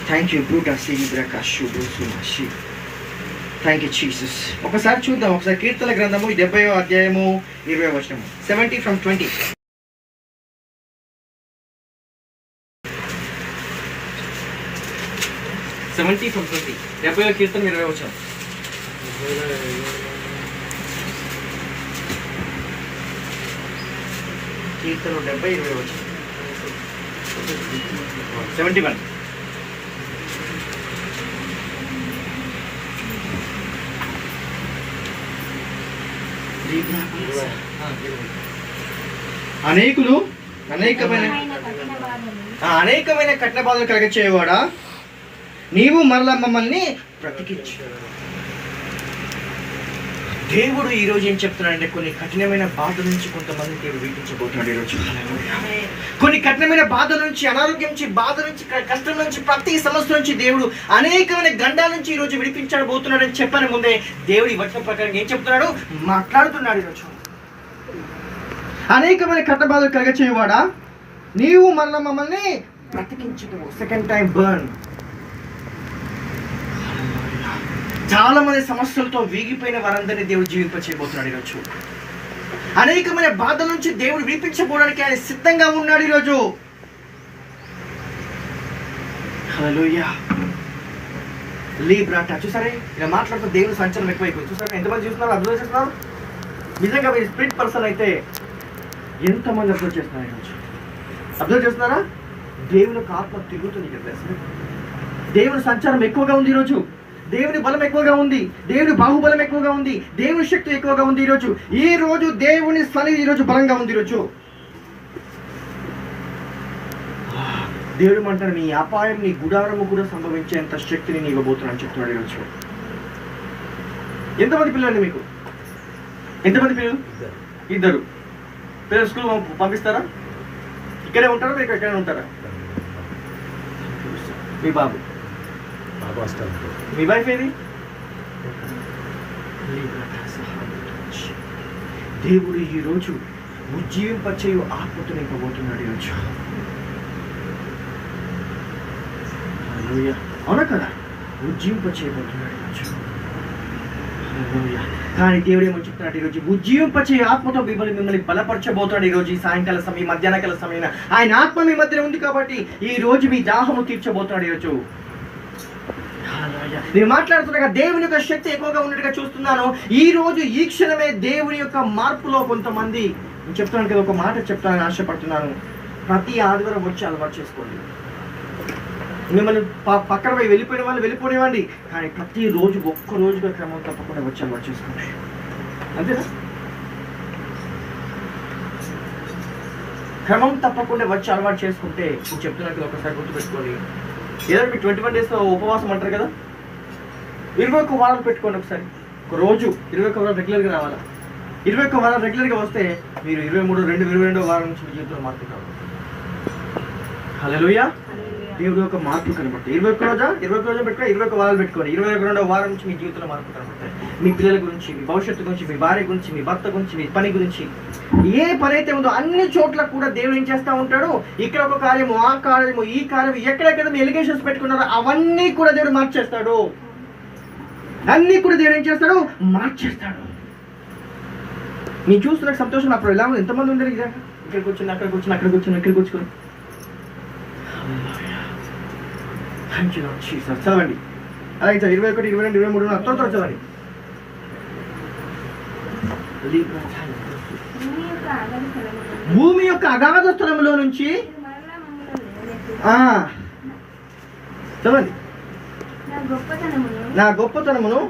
Thank you thank you Jesus. ఒకసారి చూద్దాం, ఒకసారి కీర్తన గ్రంథము 70వ అధ్యాయము 20వ వచనము. 70 from 20. కీర్తన 20వ వచనం. కీర్తన 70 20వ వచనం. 71. అనేకమైన కఠిన బాధలు కలగచేయవాడా, నీవు మరలా మమ్మల్ని బ్రతికించు. దేవుడు ఈ రోజు ఏం చెప్తున్నాడంటే, కొన్ని కఠినమైన బాధ నుంచి కొంతమంది దేవుడు విడిపించబోతున్నాడు ఈరోజు. కొన్ని కఠినమైన బాధ నుంచి, అనారోగ్యం నుంచి, బాధ నుంచి, కష్టం నుంచి, ప్రతి సమస్య నుంచి దేవుడు అనేకమైన గండాల నుంచి ఈ రోజు విడిపించబోతున్నాడు అని చెప్పని ముందే దేవుడు ఈ వచనం ప్రకారం ఏం చెప్తున్నాడు? మాట్లాడుతున్నాడు ఈరోజు. అనేకమైన కఠిన బాధలు కలగచేయవాడా, నీవు మరలా మమ్మల్ని బ్రతికించుము. Second time burn. చాలా మంది సమస్యలతో వీగిపోయిన వారందరినీ దేవుడు జీవింపచేయబోతున్నాడు ఈరోజు. అనేకమైన బాధల నుంచి దేవుడు విడిపించబోవడానికి ఆయన సిద్ధంగా ఉన్నాడు ఈరోజు. హల్లెలూయా. లీబ్రాటా చూసారే, ఇలా మాట్లాడుతూ దేవుని సంచలనం ఎక్కువైపోయింది. చూసారా ఎంతమంది చూస్తున్నారు, అబ్జర్వ్ చేస్తున్నారు? నిజంగా మీరు స్పిరిట్ పర్సన్ అయితే ఎంతమంది అబ్జర్వ్ చేస్తున్నారు ఈరోజు? అబ్జర్వ్ చేస్తున్నారా? దేవుని యొక్క ఆత్మ తిరుగుతుంది కదా. దేవుని సంచారం ఎక్కువగా ఉంది ఈరోజు. దేవుని బలం ఎక్కువగా ఉంది, దేవుని బాహుబలం ఎక్కువగా ఉంది, దేవుని శక్తి ఎక్కువగా ఉంది ఈరోజు. ఈ రోజు దేవుని సన్నిధి ఈరోజు బలంగా ఉంది ఈరోజు. దేవుడు అంటారు, నీ అపాయం, నీ గుడారము కూడా సంభవించేంత శక్తిని నీ ఇవ్వబోతున్నాను చెప్తున్నాడు ఈరోజు. ఎంతమంది పిల్లలు మీకు? ఎంతమంది పిల్లలు? 2 పిల్లలు స్కూల్ పంపిస్తారా? ఇక్కడే ఉంటారా, మీరు ఎక్కడే ఉంటారా? మీ బాబు, మీ వైఫ్ ఏది? దేవుడు ఈరోజు ఉజ్జీవింపచేయు ఆత్మతో నింపబోతున్నాడు ఈరోజు. అవునా కదా? ఉజ్జీవింపచేయబోతున్నాడు ఈరోజు. కానీ దేవుడు ఏమో చెప్తున్నాడు ఈరోజు? ఉజ్జీవింపచేయు ఆత్మతో మిమ్మల్ని బలపరచబోతున్నాడు ఈరోజు. ఈ సాయంకాల సమయం, మధ్యాహ్న కాల సమయం ఆయన ఆత్మ మీ మధ్యలో ఉంది కాబట్టి ఈ రోజు మీ దాహము తీర్చబోతున్నాడు ఈరోజు. నేను మాట్లాడుతున్నాగా దేవుని యొక్క శక్తి ఎక్కువగా ఉన్నట్టుగా చూస్తున్నాను. ఈ రోజు ఈ క్షణమే దేవుని యొక్క మార్పులో కొంతమంది, నేను చెప్తున్నాను కదా, ఒక మాట చెప్తానని ఆశపడుతున్నాను. ప్రతి ఆదివారం వచ్చి అలవాటు చేసుకోండి. మిమ్మల్ని పక్కన పోయి వెళ్ళిపోయిన వాళ్ళు వెళ్ళిపోనివ్వండి, కానీ ప్రతిరోజు ఒక్కరోజుగా క్రమం తప్పకుండా వచ్చి అలవాటు చేసుకోండి. అంతేనా? క్రమం తప్పకుండా వచ్చి అలవాటు చేసుకుంటే, నేను చెప్తున్నాను కదా, ఒకసారి గుర్తుపెట్టుకోండి. ఏదైనా మీరు 21 days ఉపవాసం అంటారు కదా, 21 వారాలు పెట్టుకోండి. ఒకసారి ఒక రోజు 21 వారాలు రెగ్యులర్గా రావాలా. 21 వారాలు రెగ్యులర్గా వస్తే మీరు 22వ వారం నుంచి మీ జీవితంలో మార్పుతారు. హల్లెలూయా. దేవుడు ఒక మార్పు కనబడుతుంది. 21 రోజు పెట్టుకోండి, 21 వారాలు పెట్టుకోండి. 22వ వారం నుంచి మీ జీవితంలో మార్పు కనబడతాయి. మీ పిల్లల గురించి, మీ భవిష్యత్తు గురించి, మీ భార్య గురించి, మీ భర్త గురించి, మీ పని గురించి, ఏ పని అయితే ఉందో అన్ని చోట్ల కూడా దేవుడు ఏం చేస్తూ ఉంటాడు? ఇక్కడ ఒక కార్యము, ఆ కార్యము, ఈ కార్యము, ఎక్కడెక్కడ మీ ఎలిగేషన్స్ పెట్టుకున్నారో అవన్నీ కూడా దేవుడు మార్చేస్తాడు. అన్నీ కూడా దేవుడు ఏం చేస్తాడు? మార్చేస్తాడు. నేను చూస్తున్న సంతోషం అప్పుడు ఎలా ఉంది? ఎంతమంది ఉండరు ఇక ఇక్కడికి వచ్చిన అక్కడికి వచ్చిన అక్కడికి వచ్చిన ఇక్కడికి వచ్చుకొని చదవండి. అలాగే 21, 22, 23 త్వర చదవండి. భూమి యొక్క అగాధ స్థలంలో నుంచి చదవండి. నా గొప్పతనమును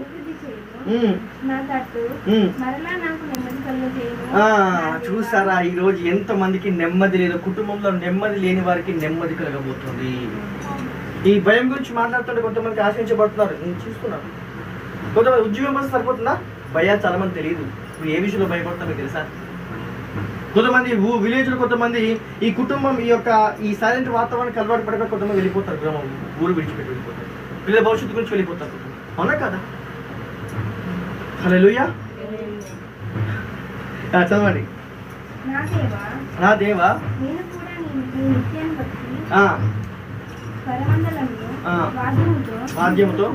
చూసారా? ఈరోజు ఎంతమందికి నెమ్మది లేదు, కుటుంబంలో నెమ్మది లేని వారికి నెమ్మది కలగబోతుంది. ఈ భయం గురించి మాట్లాడుతుంటే కొంతమందికి ఆశించబడుతున్నారు, నేను చూస్తున్నాను. కొంతమంది ఉద్యోగం కోసం సరిపోతుందా? భయాలు చాలా మంది తెలియదు. నువ్వు ఏ విషయంలో భయపడతామో తెలుసా? కొంతమంది విలేజ్లో, కొంతమంది ఈ కుటుంబం ఈ సైలెంట్ వాతావరణానికి అలవాటు పడక కొంతమంది వెళ్ళిపోతారు, గ్రామం ఊరు విడిచిపెట్టి వెళ్ళిపోతారు, పిల్లల భవిష్యత్తు గురించి వెళ్ళిపోతారు. అవునా కదా? హల్లెలూయా. చదవండి. నా దేవా వాద్యముతో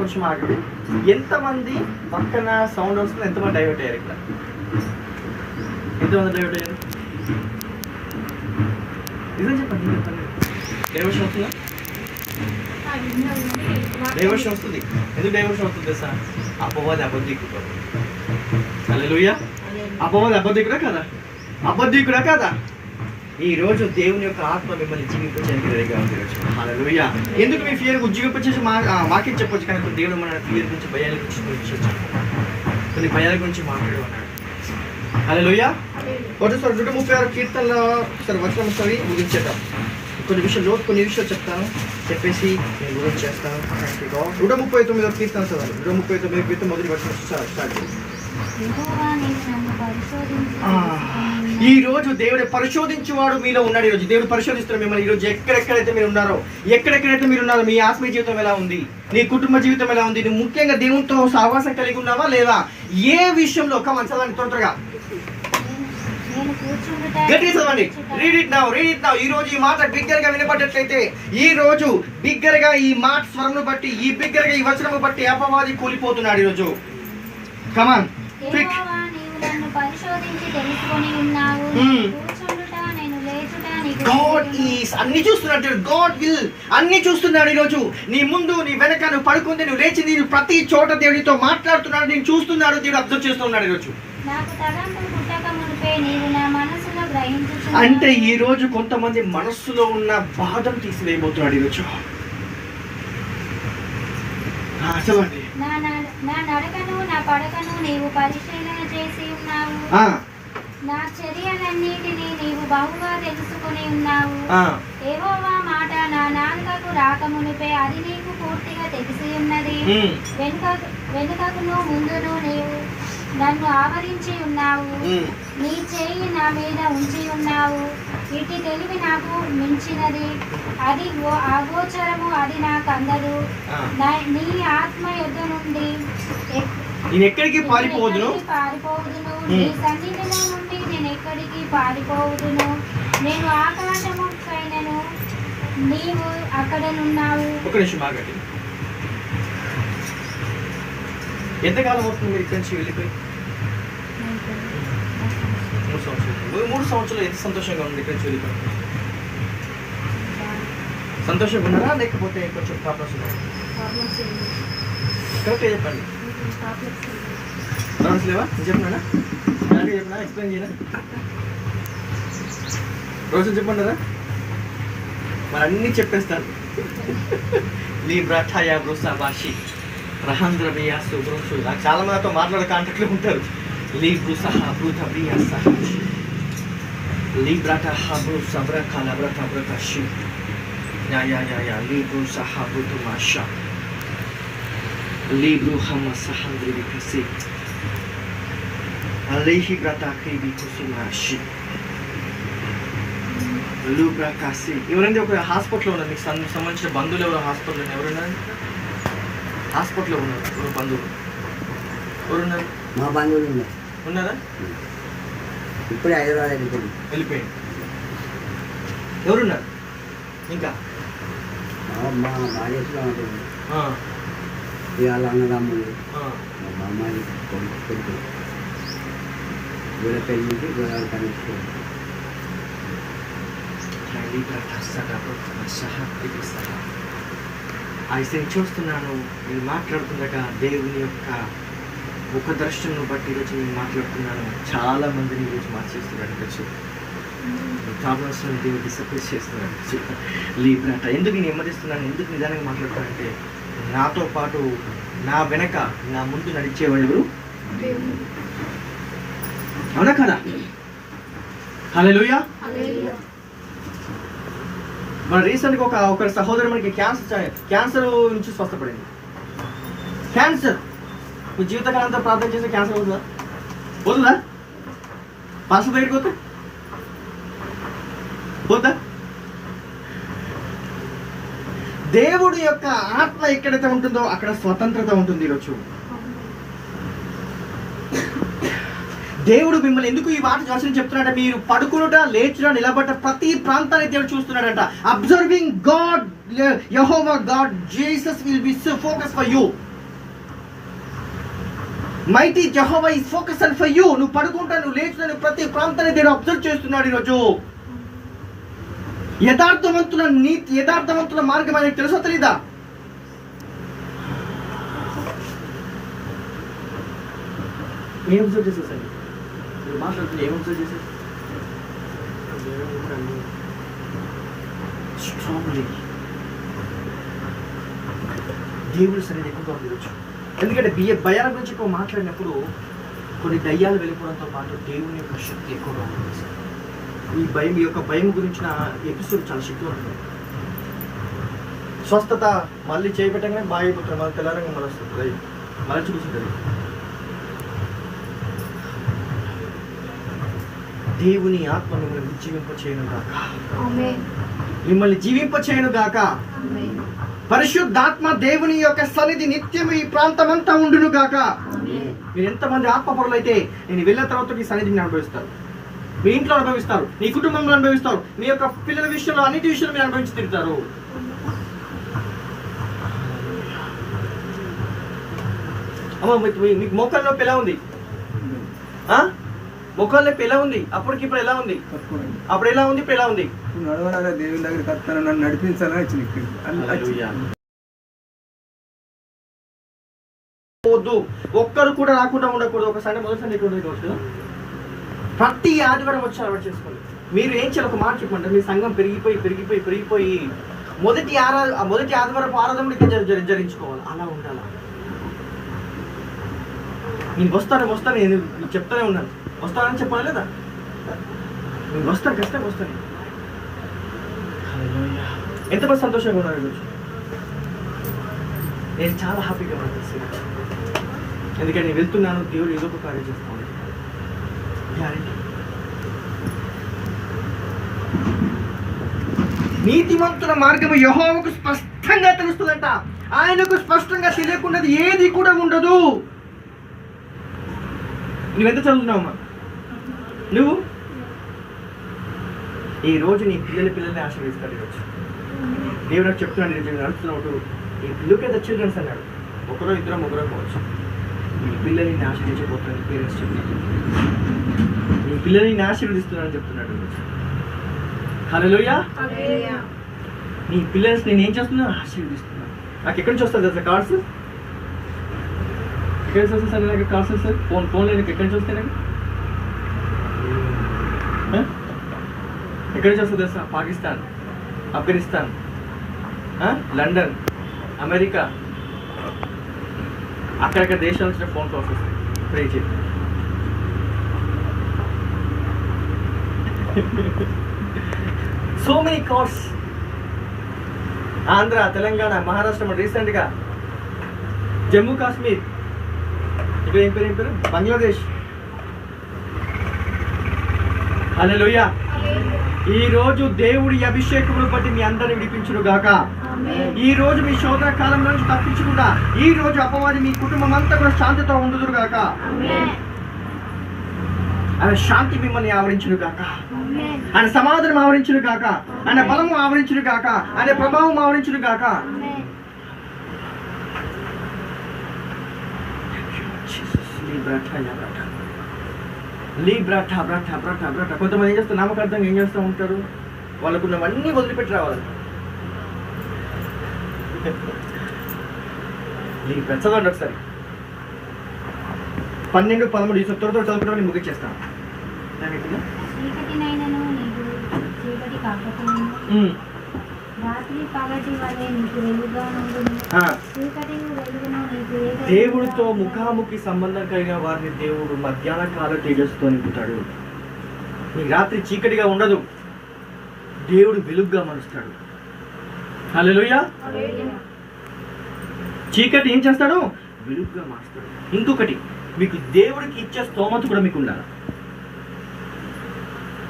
కొంచెం ఆగండి. ఎంతమంది పక్కన సౌండ్ వస్తుంది? ఎంతమంది డైవర్ట్ అయ్యారు? ఇక్కడ ఎంతమంది డైవర్ట్ అయ్యారు? నిజం చెప్పండి. డైవర్షన్ వస్తుందా? డైవర్షన్ వస్తుంది. ఎందుకు డైవర్షన్ వస్తుంది తెలుసా? అపవాది అబద్ధికుడు. హల్లెలూయా. అపవాది అబద్ధికుడా కదా? అబద్ధికుడా కదా? ఈ రోజు దేవుని యొక్క ఆత్మ మిమ్మల్ని జీవింపచేయడానికి రెడీగా ఉంది. హల్లెలూయా. ఎందుకు మీ ఫియర్ ఉజ్జీవింపచేసి మాకే చెప్పొచ్చు, కానీ దేవుడు మన ఫియర్ గురించి, భయాల గురించి కొన్ని భయాల గురించి మాట్లాడమన్నాడు. హల్లెలూయా. ఒకసారి 136 కీర్తనలో ఒకసారి వచనం చదివి ముగించేద్దాం. కొన్ని విషయాలు చెప్తాను, చెప్పేసి నేను గురించి చేస్తాను. 139 కీర్తన చదవాలి. 139 కీర్తన మొదటి వచనం స్టార్ట్. ఈ రోజు దేవుడు పరిశోధించేవాడు మీలో ఉన్నాడు. ఈరోజు దేవుడు పరిశోధిస్తున్నారు మిమ్మల్ని. ఈరోజు ఎక్కడెక్కడైతే మీరు ఉన్నారో, మీ ఆత్మీయ జీవితం ఎలా ఉంది, నీ కుటుంబ జీవితం ఎలా ఉంది, నువ్వు ముఖ్యంగా దేవునితో సహవాసం కలిగి ఉన్నావా లేదా, ఏ విషయంలో చదవండి త్వరగా గట్టిగా చదవండి. Read it now. ఈ రోజు ఈ మాట బిగ్గర్ గా వినపడ్డట్లయితే, ఈ రోజు బిగ్గర్ గా ఈ మాట స్వరంను బట్టి, ఈ బిగ్గర్ గా ఈ వచనము బట్టి అపవాది కూలిపోతున్నాడు. ఈరోజు కమాన్. గాడ్ ఈస్ అన్ని చూస్తున్నాడు. గాడ్ విల్ అన్ని చూస్తున్నాడు. ఈరోజు నీ ముందు, నీ వెనక, నువ్వు పడుకుంది, నువ్వు లేచింది, నువ్వు ప్రతి చోట దేవుడితో మాట్లాడుతున్నాడు. నేను చూస్తున్నాడు. దేవుడు అబ్జర్వ్ చేస్తున్నాడు. ఈరోజు అంటే ఈ రోజు కొంతమంది మనస్సులో ఉన్న బాధను తీసివేయబోతున్నాడు. ఈరోజు చదవండి. నా నడకను నా పడకను నీవు పరిశీలన చేసి ఉన్నావు. నా చర్యలన్నిటినీ నీవు బహుగా తెలుసుకుని ఉన్నావు. యెహోవా మాట నా నాలుకకు రాకమునిపే అది నీకు పూర్తిగా తెలిసి ఉన్నది. వెనుకకును ముందును నీవు నన్ను ఆవరించి ఉన్నావు. నీ చేయి నా మీద ఉంచి ఉన్నావు. ఇటు తెలివి నాకు మించినది, అది అగోచరము, అది నాకు అందదు. నీ ఆత్మ యొద్ద నుండి ఎక్కడికి పారిపోదును, నీ సన్నిధిలో నుండి నేను ఎక్కడికి పారిపోవుదును. నేను ఆకాశము పైనను, నీవు అక్కడనున్నావు. ఒక నిమిషం ఆగండి. ఎంతకాలం అవుతుంది మీరు ఇక్కడి నుంచి వెళ్ళిపోయి? 3 సంవత్సరాలు. 3 సంవత్సరాలు ఎంత సంతోషంగా ఉంది ఇక్కడి నుంచి వెళ్ళిపోయి? సంతోషంగా ఉన్నారా లేకపోతే కొంచెం ప్రాబ్లమ్స్ ఉన్నాయా? కరెక్ట్గా చెప్పండి. ప్రాబ్లమ్స్ లేవా? చెప్పినా ఎక్స్ప్లెయిన్ చేయనా? రోజు చెప్పండి. మరి అన్నీ చెప్పేస్తాను. లీబ్రాఠాయా బ్రోసా భాషి రహంద్రబియా సుబ్రోషు. నాకు చాలా మందితో మాట్లాడే కాంటాక్ట్లో ఉంటారు. లీబ్రుసా బ్రూత బియా సహి లీబ్రాటా హబ్రు సబ్ర కలబ్రత బ్రతషి యా లీబ్రుసా బ్రూత మాషా లీబ్రు హమ సహంద్రి వికసి అలీహి బ్రత క్రిబి కుసుమాషి లూబ్రాకాసి. ఎవరండి ఒక హాస్పిటల్లో ఉన్నారు, మీకు సంబంధించిన బంధువులు ఎవరు హాస్పిటల్లో ఎవరున్నారు? హాస్పిటల్లో ఉన్నారు ఎవరు బంధువులు ఎవరున్నారు? మా బంధువులు ఉన్నారా? ఇప్పుడే హైదరాబాద్ వెళ్ళిపోయింది. ఎవరున్నారు ఇంకా? మా భార్యలో ఉంటుంది. ఇవాళ అన్నదమ్ములు, మా అమ్మాయి కొడుకు గోడ పెళ్లి నుంచి గోదావరి కనిపిస్తుంది. అయితే చూస్తున్నాను నేను మాట్లాడుతుండగా దేవుని యొక్క ముఖ దర్శనం బట్టి ఈరోజు నేను మాట్లాడుతున్నాను. చాలా మందిని ఈరోజు మార్చేస్తున్నాడు ఈరోజు. ప్రాబ్లమ్స్ దేవుడు డిసప్పాయింట్ చేస్తున్నాడు లీబ్రాట. ఎందుకు నేను నెమ్మదిస్తున్నాను, ఎందుకు నిదానంగా మాట్లాడుతానంటే నాతో పాటు నా వెనక నా ముందు నడిచేవాళ్ళు అవునా కదా? హల్లెలూయా. మన రీసెంట్గా ఒక సహోదరు మనకి క్యాన్సర్ నుంచి స్వస్థపడింది. క్యాన్సర్ మీ జీవితకాలంతో ప్రార్థన చేస్తే క్యాన్సర్ అవుతుందా? పోతుందా? పాస్ బయటకు పోతా పోతా? దేవుడి యొక్క ఆత్మ ఎక్కడైతే ఉంటుందో అక్కడ స్వతంత్రత ఉంటుంది. ఈరోజు దేవుడు మిమ్మల్ని ఎందుకు ఈ మాట వచనం చెప్తున్నాడంటే మీరు పడుకునుట లేచుట నిలబడ్డ ప్రతి ప్రాంతాన్ని దేవుడు చూస్తున్నాడంట. అబ్జర్వింగ్ గాడ్, యెహోవా God Jesus will be so focus for you. Mighty యెహోవా ఇస్ ఫోకస్ ఫర్ యూ. నువ్వు పడుకుంటా, నువ్వు లేచుట, నువ్వు ప్రతి ప్రాంతాన్ని దేవుడు అబ్జర్వ్ చేస్తున్నాడు ఈరోజు. యథార్థవంతుల మార్గం ఆయనకు తెలుసో తెలీదా? ఏం అబ్జర్వ్ చేసేసండి మీరు మాట్లాడుతున్నా? ఏం అబ్జర్వ్ చేసేది? స్ట్రాంగ్లీ దేవుడి సన్నిధి ఎక్కువగా ఉండవచ్చు. ఎందుకంటే భయాల గురించి ఎక్కువ మాట్లాడినప్పుడు కొన్ని దయ్యాలు వెళ్ళిపోవడంతో పాటు దేవుని యొక్క శక్తి ఎక్కువగా ఉంటుంది. ఈ యొక్క భయం గురించిన ఎపిసోడ్ చాలా శక్తిగా ఉంటుంది. స్వస్థత మళ్ళీ చేపెట్టగానే బాగా అయిపోతుంది, మళ్ళీ తెల్లారంగా మళ్ళీ వస్తుంది, మళ్ళీ చూస్తుంటుంది. దేవుని ఆత్మ మిమ్మల్ని జీవింపచేయను గాక, మిమ్మల్ని జీవింపచేయను గాక. పరిశుద్ధాత్మ దేవుని యొక్క సన్నిధి నిత్యం ఈ ప్రాంతం అంతా ఉండును గాక. మీరు ఎంతమంది ఆత్మపరులు అయితే నేను వెళ్ళిన తర్వాత ఈ సన్నిధిని అనుభవిస్తారు, మీ ఇంట్లో అనుభవిస్తారు, మీ కుటుంబంలో అనుభవిస్తారు, మీ యొక్క పిల్లల విషయంలో అన్నిటి విషయంలో మీరు అనుభవించి తిరుగుతారు. అమ్మ మీకు మోకాళ్ళ నొప్పి ఎలా ఉంది? మోకాళ్ళ నొప్పి ఎలా ఉంది? అప్పటికి ఇప్పుడు ఎలా ఉంది? అప్పుడు ఎలా ఉంది, ఇప్పుడు ఎలా ఉంది? నడవరాగా దేవుని దగ్గరికి వస్తాను, నన్ను నడిపించాలని వచ్చింది. వద్దు, ఒక్కరు కూడా రాకుండా ఉండకూడదు. ఒక సండే మొదటి సండే ఉండదు, ప్రతి ఆదివారం వచ్చి అలవాటు చేసుకోండి. మీరు ఏం చేయాలి ఒక మాట చెప్పండి. మీ సంఘం పెరిగిపోయి మొదటి ఆదివారం ఆరాధన జరిగించుకోవాలి. అలా ఉండాలి. నేను వస్తాను నేను చెప్తానే ఉన్నాను, వస్తానని చెప్పాలి లేదా? నేను వస్తాను, ఖచ్చితంగా వస్తాను. ఎంతమంది సంతోషంగా ఉన్నారు ఈరోజు? నేను చాలా హ్యాపీగా ఉన్నాను, ఎందుకంటే నేను వెళ్తున్నాను, దేవుడు ఏదో ఒక కార్యం చేస్తాను. నీతిమంతుల మార్గము యెహోవాకు స్పష్టంగా తెలుస్తుందంట. ఆయనకు స్పష్టంగా తెలియకున్నది ఏది కూడా ఉండదు. నువ్వెంత చదువుతున్నావమ్మా? నువ్వు ఈ రోజు నీ పిల్లల్ని ఆశీర్వదిస్తాడు. ఈరోజు దేవుడు నాకు చెప్తున్నాడు, నేను నడుస్తున్నప్పుడు లుక్ ఎట్ ద చిల్డ్రన్స్ అన్నాడు. ఒకరో ఇద్దరు ముగ్గురో పోవచ్చు. నీ పిల్లల్ని ఆశీర్వదించబోతున్నాడు. పేరెంట్స్ చెప్తున్నాడు, నీ పిల్లల్ని ఆశీర్వదిస్తున్నాడని చెప్తున్నాడు. హల్లెలూయా. నీ పిల్లల్ని నేను ఏం చేస్తున్నాను? ఆశీర్వదిస్తున్నాను. నాకు ఎక్కడి నుంచి వస్తుంది సార్ కార్డ్స్? ఎక్కడి నుంచి వస్తుంది సార్ నాకు కార్డ్స్? సార్ ఫోన్లో నాకు ఎక్కడి నుంచి వస్తాయి? నాకు ఎక్కడి నుంచి వస్తుంది sir? Pakistan, Afghanistan, London, America, అక్కడక్కడ దేశాల నుంచి ఫోన్ కాల్స్ వస్తాయి. ప్రే చేయండి. So many calls. Andhra, Telangana, Maharashtra, రీసెంట్గా జమ్మూ కాశ్మీర్, ఇక్కడ ఏం పేరు బంగ్లాదేశ్. హల్లెలూయా. ఈ రోజు దేవుడి అభిషేకమును బట్టి మీ అందరిని విడిపించును గాక. ఈ రోజు మీ శోధన కాలంలో నుంచి తప్పించకుండా ఈ రోజు అపవాది మీ కుటుంబం అంతా కూడా శాంతితో ఉండుదురు గాక. ఆయన శాంతి మిమ్మల్ని ఆవరించును గాక. ఆయన సమాధానం ఆవరించును గాక. ఆయన బలము ఆవరించును గాక. ఆయన ప్రభావం ఆవరించును గాక. కొంతమంది ఏం చేస్తారు, నామకార్థంగా ఏం చేస్తూ ఉంటారు, వాళ్ళకున్నవన్నీ వదిలిపెట్టి రావాలి. చదవండి ఒకసారి 12, 13 ఈ త్వరతో చదువుకుంటే నేను ముగించేస్తాను. చీకటినైనను నీకు చీకటి కాకపోవును, రాత్రి పగటి వలె నీకు వెలుగుగా నుండును, చీకటియు వెలుగును నీకు ఏక. దేవుడితో ముఖాముఖి సంబంధం కలిగిన వారిని దేవుడు మధ్యాహ్న కాల తేజస్సుతో నింపుతాడు. నీకు రాత్రి చీకటిగా ఉండదు, దేవుడు వెలుగుగా మలుస్తాడు. హల్లెలూయా. చీకటి ఏం చేస్తాడు? వెలుగుగా మారుస్తాడు. ఇంకొకటి, మీకు దేవుడికి ఇచ్చే స్తోమత కూడా మీకు ఉండాలి.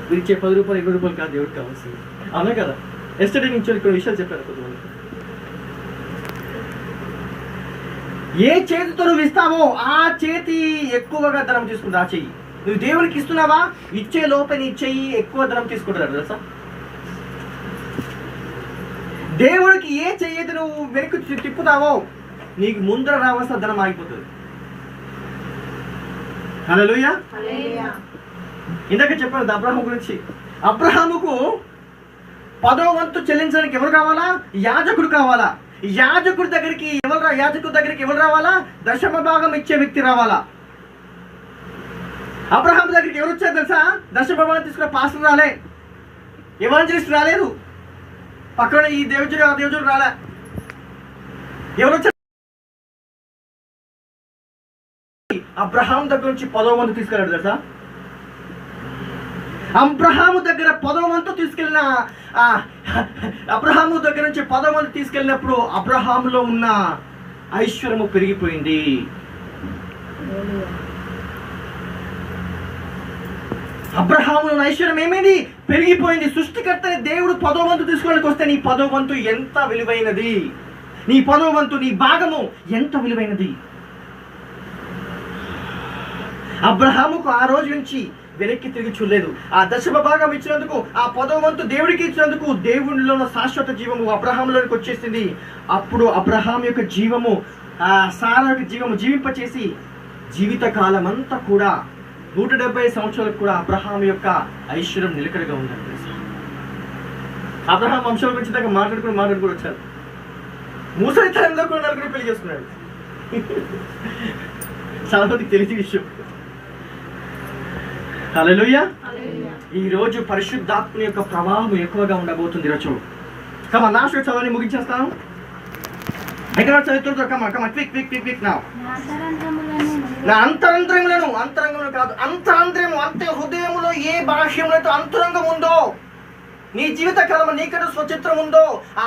మీరు ఇచ్చే 10 రూపాయలు 20 రూపాయలు కాదు దేవుడికి కావాల్సింది. అవునా కదా? ఎస్టర్డే నుంచి ఇక్కడ విషయాలు చెప్పారు కొంతమంది. ఏ చేతితో నువ్వు ఇస్తావో ఆ చేతి ఎక్కువగా ధనం తీసుకుంటా. ఆ చెయ్యి నువ్వు దేవుడికి ఇస్తున్నావా, ఇచ్చే లోపల నీ చెయ్యి ఎక్కువ ధనం తీసుకుంటారు తెలుసా. దేవుడికి ఏ చెయ్యి నువ్వు వెనక్కి తిప్పుతావో నీకు ముందర రావాల్సిన ధనం ఆగిపోతుంది. హల్లెలూయా. ఇందాక చెప్పాను అబ్రహాము గురించి. అబ్రహాముకు 10వ వంతు చెల్లించడానికి ఎవరు కావాలా? యాజకుడు కావాలా. యాజకుడి దగ్గరికి ఎవరు రావాలా? 10వ భాగం ఇచ్చే వ్యక్తి రావాలా. అబ్రహాం దగ్గరికి ఎవరు వచ్చారు తెలుసా? 10వ భాగం తీసుకున్న పాస్టర్ రాలే, ఎవాంజలిస్ట్ రాలేదు, పక్కన ఈ దేవుడు ఆ దేవుడు రాలే. ఎవరు వచ్చారు? అబ్రహాం దగ్గర నుంచి 10వ వంతు తీసుకెళ్ళాడు తెలుసా. అబ్రహాము దగ్గర 10వ వంతు తీసుకెళ్ళిన అబ్రహాము దగ్గర నుంచి 10వ వంతు తీసుకెళ్ళినప్పుడు అబ్రహాములో ఉన్న ఐశ్వర్యము పెరిగిపోయింది. అబ్రహాములో ఉన్న ఐశ్వర్యం ఏమైంది? పెరిగిపోయింది. సృష్టికర్తని దేవుడు 10వ వంతు తీసుకోవడానికి వస్తే నీ 10వ వంతు ఎంత విలువైనది, నీ 10వ వంతు నీ భాగము ఎంత విలువైనది. అబ్రహాముకు ఆ రోజు నుంచి వెనక్కి తిరిగి చూడలేదు. ఆ 10వ భాగం ఇచ్చినందుకు, ఆ 10వ వంతు దేవుడికి ఇచ్చినందుకు దేవుడిలో ఉన్న శాశ్వత జీవము అబ్రహాములోనికి వచ్చేసింది. అప్పుడు అబ్రహాం యొక్క జీవము సారా యొక్క జీవము జీవింపచేసి జీవిత కాలం అంతా కూడా 170 సంవత్సరాలకు కూడా అబ్రహాం యొక్క ఐశ్వర్యం నిలకడగా ఉందని. అబ్రహాం వంశాల గురించి దాకా మాట్లాడుకుని వచ్చారు. ముసలితనంలో కూడా 4 పెళ్లి చేసుకున్నాడు. చాలా మందికి తెలిసి విషయం. హల్లెలూయా. ఈ రోజు పరిశుద్ధాత్మ యొక్క ప్రవాహం ఎక్కువగా ఉండబోతుంది. ఈరోజు లాస్ట్ చదవని ముగించేస్తాను. ఎక్కడ చదువుతుందో క్విక్ నా అంతరంగములను కాదు, అంతరంగము అంతే హృదయములో ఏ భాష్యంలో అంతరంగం ఉందో, నీ జీవిత కాలం నీకడు స్వచిత్రం ఉందో ఆ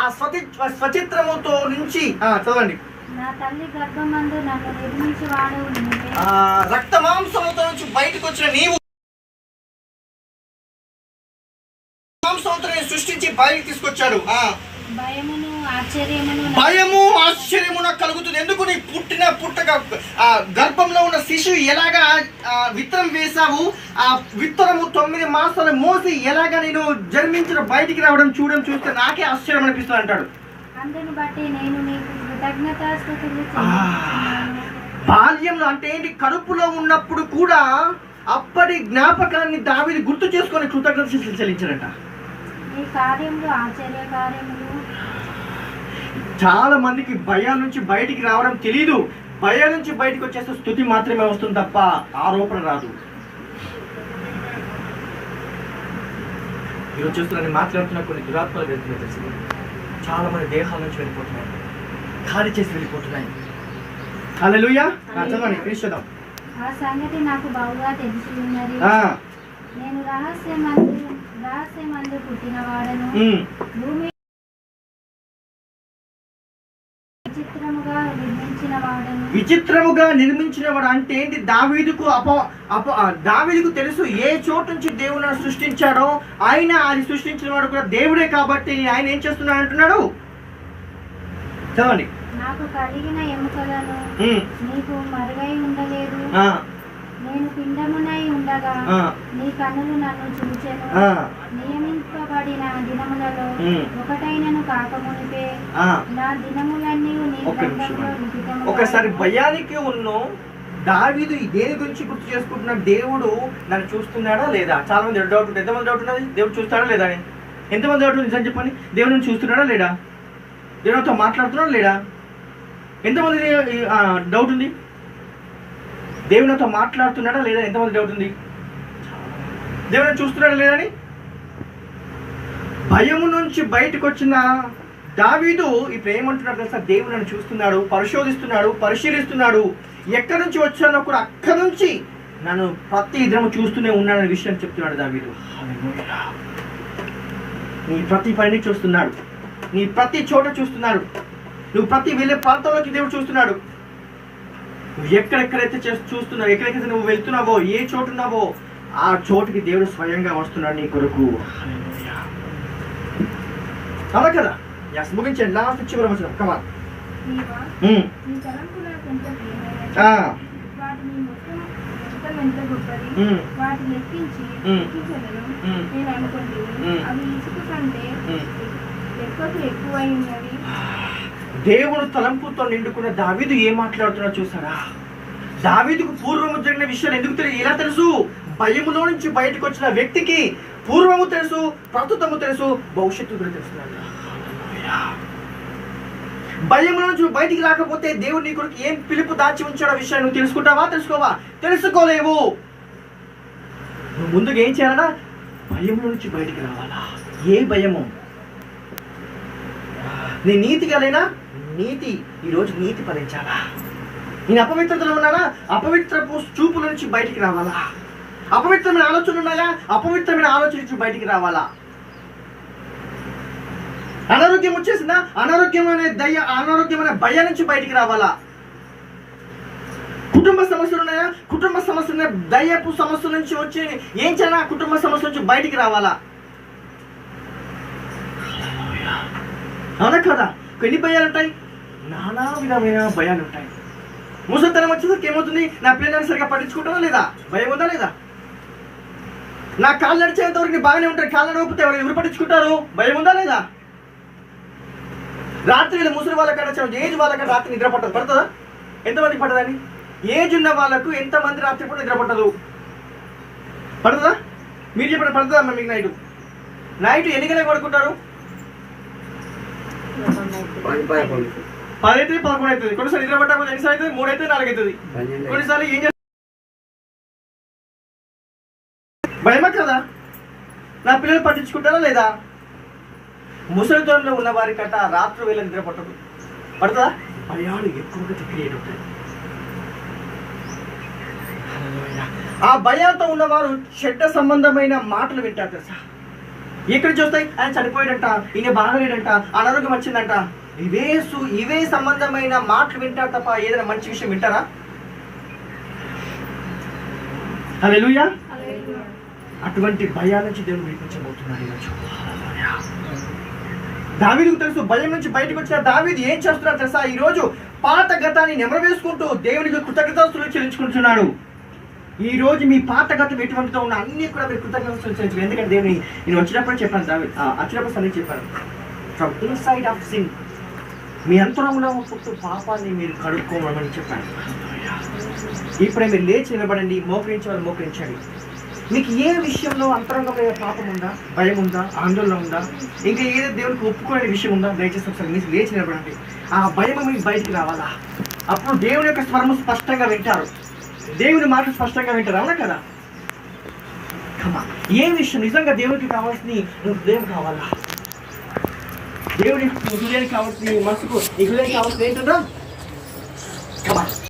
స్వచిత్రముతో నుంచి చదవండి. నా తల్లి గర్భమందు నన్ను నిర్మించువాడు నీవే. రక్త మాంసముతో నుంచి బయటకు వచ్చిన నీవు సృష్టించి బయటికి తీసుకొచ్చాడు. భయము ఆశ్చర్యము నాకు కలుగుతుంది. ఎందుకు? నీ పుట్టక గర్భంలో ఉన్న శిశువు ఎలాగా విత్తనం వేసావు, ఆ విత్తనము 9 మాసాలు మోసి ఎలాగా నేను జన్మించిన బయటికి రావడం చూస్తే నాకే ఆశ్చర్యం అనిపిస్తుంది అంటాడు. బాల్యంలో అంటే ఏంటి? కడుపులో ఉన్నప్పుడు కూడా అప్పటి జ్ఞాపకాన్ని దావీదు గుర్తు చేసుకొని కృతజ్ఞత చెల్లించాడట. చాలా మందికి భయం నుంచి బయటికి రావడం తెలీదు. భయం నుంచి బయటకు వచ్చేస్తే స్తుతి మాత్రమే వస్తుంది తప్ప ఆరోపణ రాదు. ఈరోజు చూస్తున్నాను మాట్లాడుతున్న కొన్ని దురాత్మలు వెళ్తున్నాయి తెలిసింది. చాలా మంది దేహాల నుంచి వెళ్ళిపోతున్నాయి, ఖాళీ చేసి వెళ్ళిపోతున్నాయి. హల్లెలూయా. చదవండి క్రీస్తుదాం. ఆ సంగతి నాకు బాగా తెలిసి ఉన్నది. నేను రహస్యమందు పుట్టినవాడను, భూమి విచిత్రముగా నిర్మించబడిన నిర్మించిన వాడను. విచిత్రముగా నిర్మించిన వాడు అంటే ఏంటి? దావీదుకు తెలుసు ఏ చోటు నుంచి దేవుడు నన్ను సృష్టించాడో, ఆయన అది సృష్టించిన వాడు కూడా దేవుడే కాబట్టి ఆయన ఏం చేస్తున్నాడు అంటున్నాడు. చదవండి. నాకు కలిగిన ఎముకలను నీకు మరుగై ఉండలేదు, నేను పిండమునై ఉండగా నీ కన్నులు నన్ను చూచెను. నియమింపబడిన దినములలో ఒకటైనను కాకమునిపే నా దినములన్నీ నీ గ్రంథంలో లిఖితము. ఒకసారి భయానికి దావీదు దేని గురించి గుర్తు చేసుకుంటున్నాడు? దేవుడు నన్ను చూస్తున్నాడా లేదా? చాలా మంది డౌట్ ఉంటుంది. ఎంతమంది డౌట్ ఉన్నది? దేవుడు చూస్తాడా లేదా అని ఎంతమంది డౌట్ ఉంది? నిజం చెప్పండి. దేవుడు నన్ను చూస్తున్నాడా లేడా? దేవుడితో మాట్లాడుతున్నాడా లేడా? ఎంతమంది డౌట్ ఉంది? దేవునితో మాట్లాడుతున్నాడా లేదా? ఎంతమంది డౌట్ ఉంది? దేవుని చూస్తున్నాడా లేదని. భయము నుంచి బయటకు వచ్చిన దావీదు ఇప్పుడు ఏమంటున్నాడు తెలుసా? దేవుడు నన్ను చూస్తున్నాడు, పరిశోధిస్తున్నాడు, పరిశీలిస్తున్నాడు. ఎక్కడి నుంచి వచ్చానో కూడా అక్కడి నుంచి నన్ను ప్రతి దినము చూస్తూనే ఉన్నాడనే విషయం చెప్తున్నాడు దావీదు. నీ ప్రతి పనిని చూస్తున్నాడు, నీ ప్రతి చోట చూస్తున్నాడు, నువ్వు ప్రతి వెళ్ళే ప్రాంతంలోకి దేవుడు చూస్తున్నాడు. నువ్వు ఎక్కడెక్కడైతే చూస్తున్నావు, ఎక్కడెక్కడైతే నువ్వు వెళ్తున్నావో, ఏ చోటు ఉన్నావో ఆ చోటుకి దేవుడు స్వయంగా వస్తున్నాడు నీ కొరకు. అలా కదా. ఎస్, ముగించండి. లాస్ట్ చివరి వచ్చిన కమాన్. దేవుడు తలంపుతో నిండుకున్న దావీదు ఏం మాట్లాడుతున్నా చూసారా? దావీదుకు పూర్వము జరిగిన విషయాలు ఎందుకు ఎలా తెలుసు? భయములో నుంచి బయటకు వచ్చిన వ్యక్తికి పూర్వము తెలుసు, ప్రస్తుతము తెలుసు, భవిష్యత్తు కూడా తెలుస్తున్నాడు. భయములో నుంచి బయటికి రాకపోతే దేవుడు నీ కొరకు ఏం పిలుపు దాచి ఉంచాడో విషయాన్ని నువ్వు తెలుసుకుంటావా? తెలుసుకోవా? తెలుసుకోలేవు. నువ్వు ముందుకు ఏం చేయాలన్నా భయములో నుంచి బయటికి రావాలా. ఏ భయము? నీ నీతి కలిగినా నీతి ఈరోజు నీతి ఫలించాలా? నేను అపవిత్రతలో ఉన్నానా? అపవిత్రపు చూపుల నుంచి బయటికి రావాలా? అపవిత్రమైన ఆలోచనలు ఉన్నాయా? అపవిత్రమైన ఆలోచన నుంచి బయటికి రావాలా? అనారోగ్యం వచ్చేసిందా? అనారోగ్యమైన భయం నుంచి బయటికి రావాలా? కుటుంబ సమస్యలు ఉన్నాయా? కుటుంబ సమస్యలు దయ్యపు సమస్యల నుంచి వచ్చి ఏం చేయాలా? కుటుంబ సమస్య నుంచి బయటికి రావాలా? అవునా కదా? ఎన్ని భయాలు ఉంటాయి? నానా విధమైన భయాలు ఉంటాయి. ముసలితనం వచ్చేసరికి ఏమవుతుంది? నా పిల్లల్ని సరిగా పట్టించుకుంటారా లేదా? భయం ఉందా లేదా? నా కాళ్ళు నడిచేంత వరకు బాగానే ఉంటాయి, కాళ్ళు నడిపితే ఎవరు పట్టించుకుంటారు? భయం ఉందా లేదా? రాత్రి ముసలి వాళ్ళకన్నా ఏజ్ వాళ్ళకన్నా రాత్రి నిద్ర పట్టదు. పడుతుందా? ఎంతమందికి పట్టదని? ఏజ్ ఉన్న వాళ్ళకు ఎంతమంది రాత్రి పూట నిద్ర పట్టదు? పడుతుందా? మీరు చెప్పండి, పడుతుందా అమ్మ మీకు? నైట్ ఎన్ని గంటలకు పడుకుంటారు? 10 అవుతుంది, 11 అవుతుంది. కొన్నిసార్లు నిద్ర పట్టకపోతే ఎన్నిసార్లు అవుతుంది? 3 అవుతుంది, 4 అవుతుంది. కొన్నిసార్లు ఏం చేస్తారు? భయమా కదా? నా పిల్లలు పట్టించుకుంటారా లేదా? ముసలితనంలో ఉన్న వారి కట్ట రాత్రి వేళ నిద్ర పట్టదు. పడుతుందా? భయాలు ఎక్కువగా క్రియేట్ అవుతాయి. ఆ భయంతో ఉన్నవారు చెడ్డ సంబంధమైన మాటలు వింటారు తెలుసా? ఎక్కడి నుంచి వస్తాయి? ఆయన చనిపోయాడంట, ఈయన బాగలేడంట, అనారోగ్యం వచ్చిందంట. ఇవే సంబంధమైన మాటలు వింటారు తప్ప ఏదైనా మంచి విషయం వింటారా? హల్లెలూయా. అటువంటి భయాల నుంచి దేవుడు విడిపించబోతున్నాడు ఈరోజు. దావీదుకు తెలుసు. భయం నుంచి బయటకు వచ్చిన దావీదు ఏం చేస్తున్నాడు తెలుసా? ఈ రోజు పాత గతాన్ని నెమరవేసుకుంటూ దేవునికి కృతజ్ఞతలు చెల్లించుకుంటున్నాడు. ఈ రోజు మీ పాత గతం ఎటువంటితో ఉన్న అన్ని కూడా మీరు కృతజ్ఞతలు చెల్లించారు. ఎందుకంటే దేవుని నేను వచ్చినప్పుడు చెప్పాను, దావీదు వచ్చినప్పుడు సరే చెప్పాను, ఫ్రమ్ ఇన్సైడ్ ఆఫ్ సిన్, మీ అంతరంలో పుట్టు పాపాన్ని మీరు కడుక్కోమని చెప్పాను. ఇప్పుడే మీరు లేచి నిలబడండి, మోకరించే వాళ్ళు మోకరించండి. మీకు ఏ విషయంలో అంతరంగమైన పాపం ఉందా, భయం ఉందా, ఆందోళన ఉందా, ఇంకా ఏదో దేవునికి ఒప్పుకోలేని విషయం ఉందా? దయచేసి ఒకసారి మీరు లేచి నిలబడండి. ఆ భయం మీకు బయటికి రావాలా? అప్పుడు దేవుని యొక్క స్వరము స్పష్టంగా వింటారు, దేవుని మాటలు స్పష్టంగా వింటారు. అవునా కదా? ఏ విషయం నిజంగా దేవునికి కావాల్సింది? నువ్వు హృదయం కావాలా? దేవుని హృదయానికి కావాల్సింది, మనసుకు నీ హృదయానికి కావాల్సింది ఏంటంటే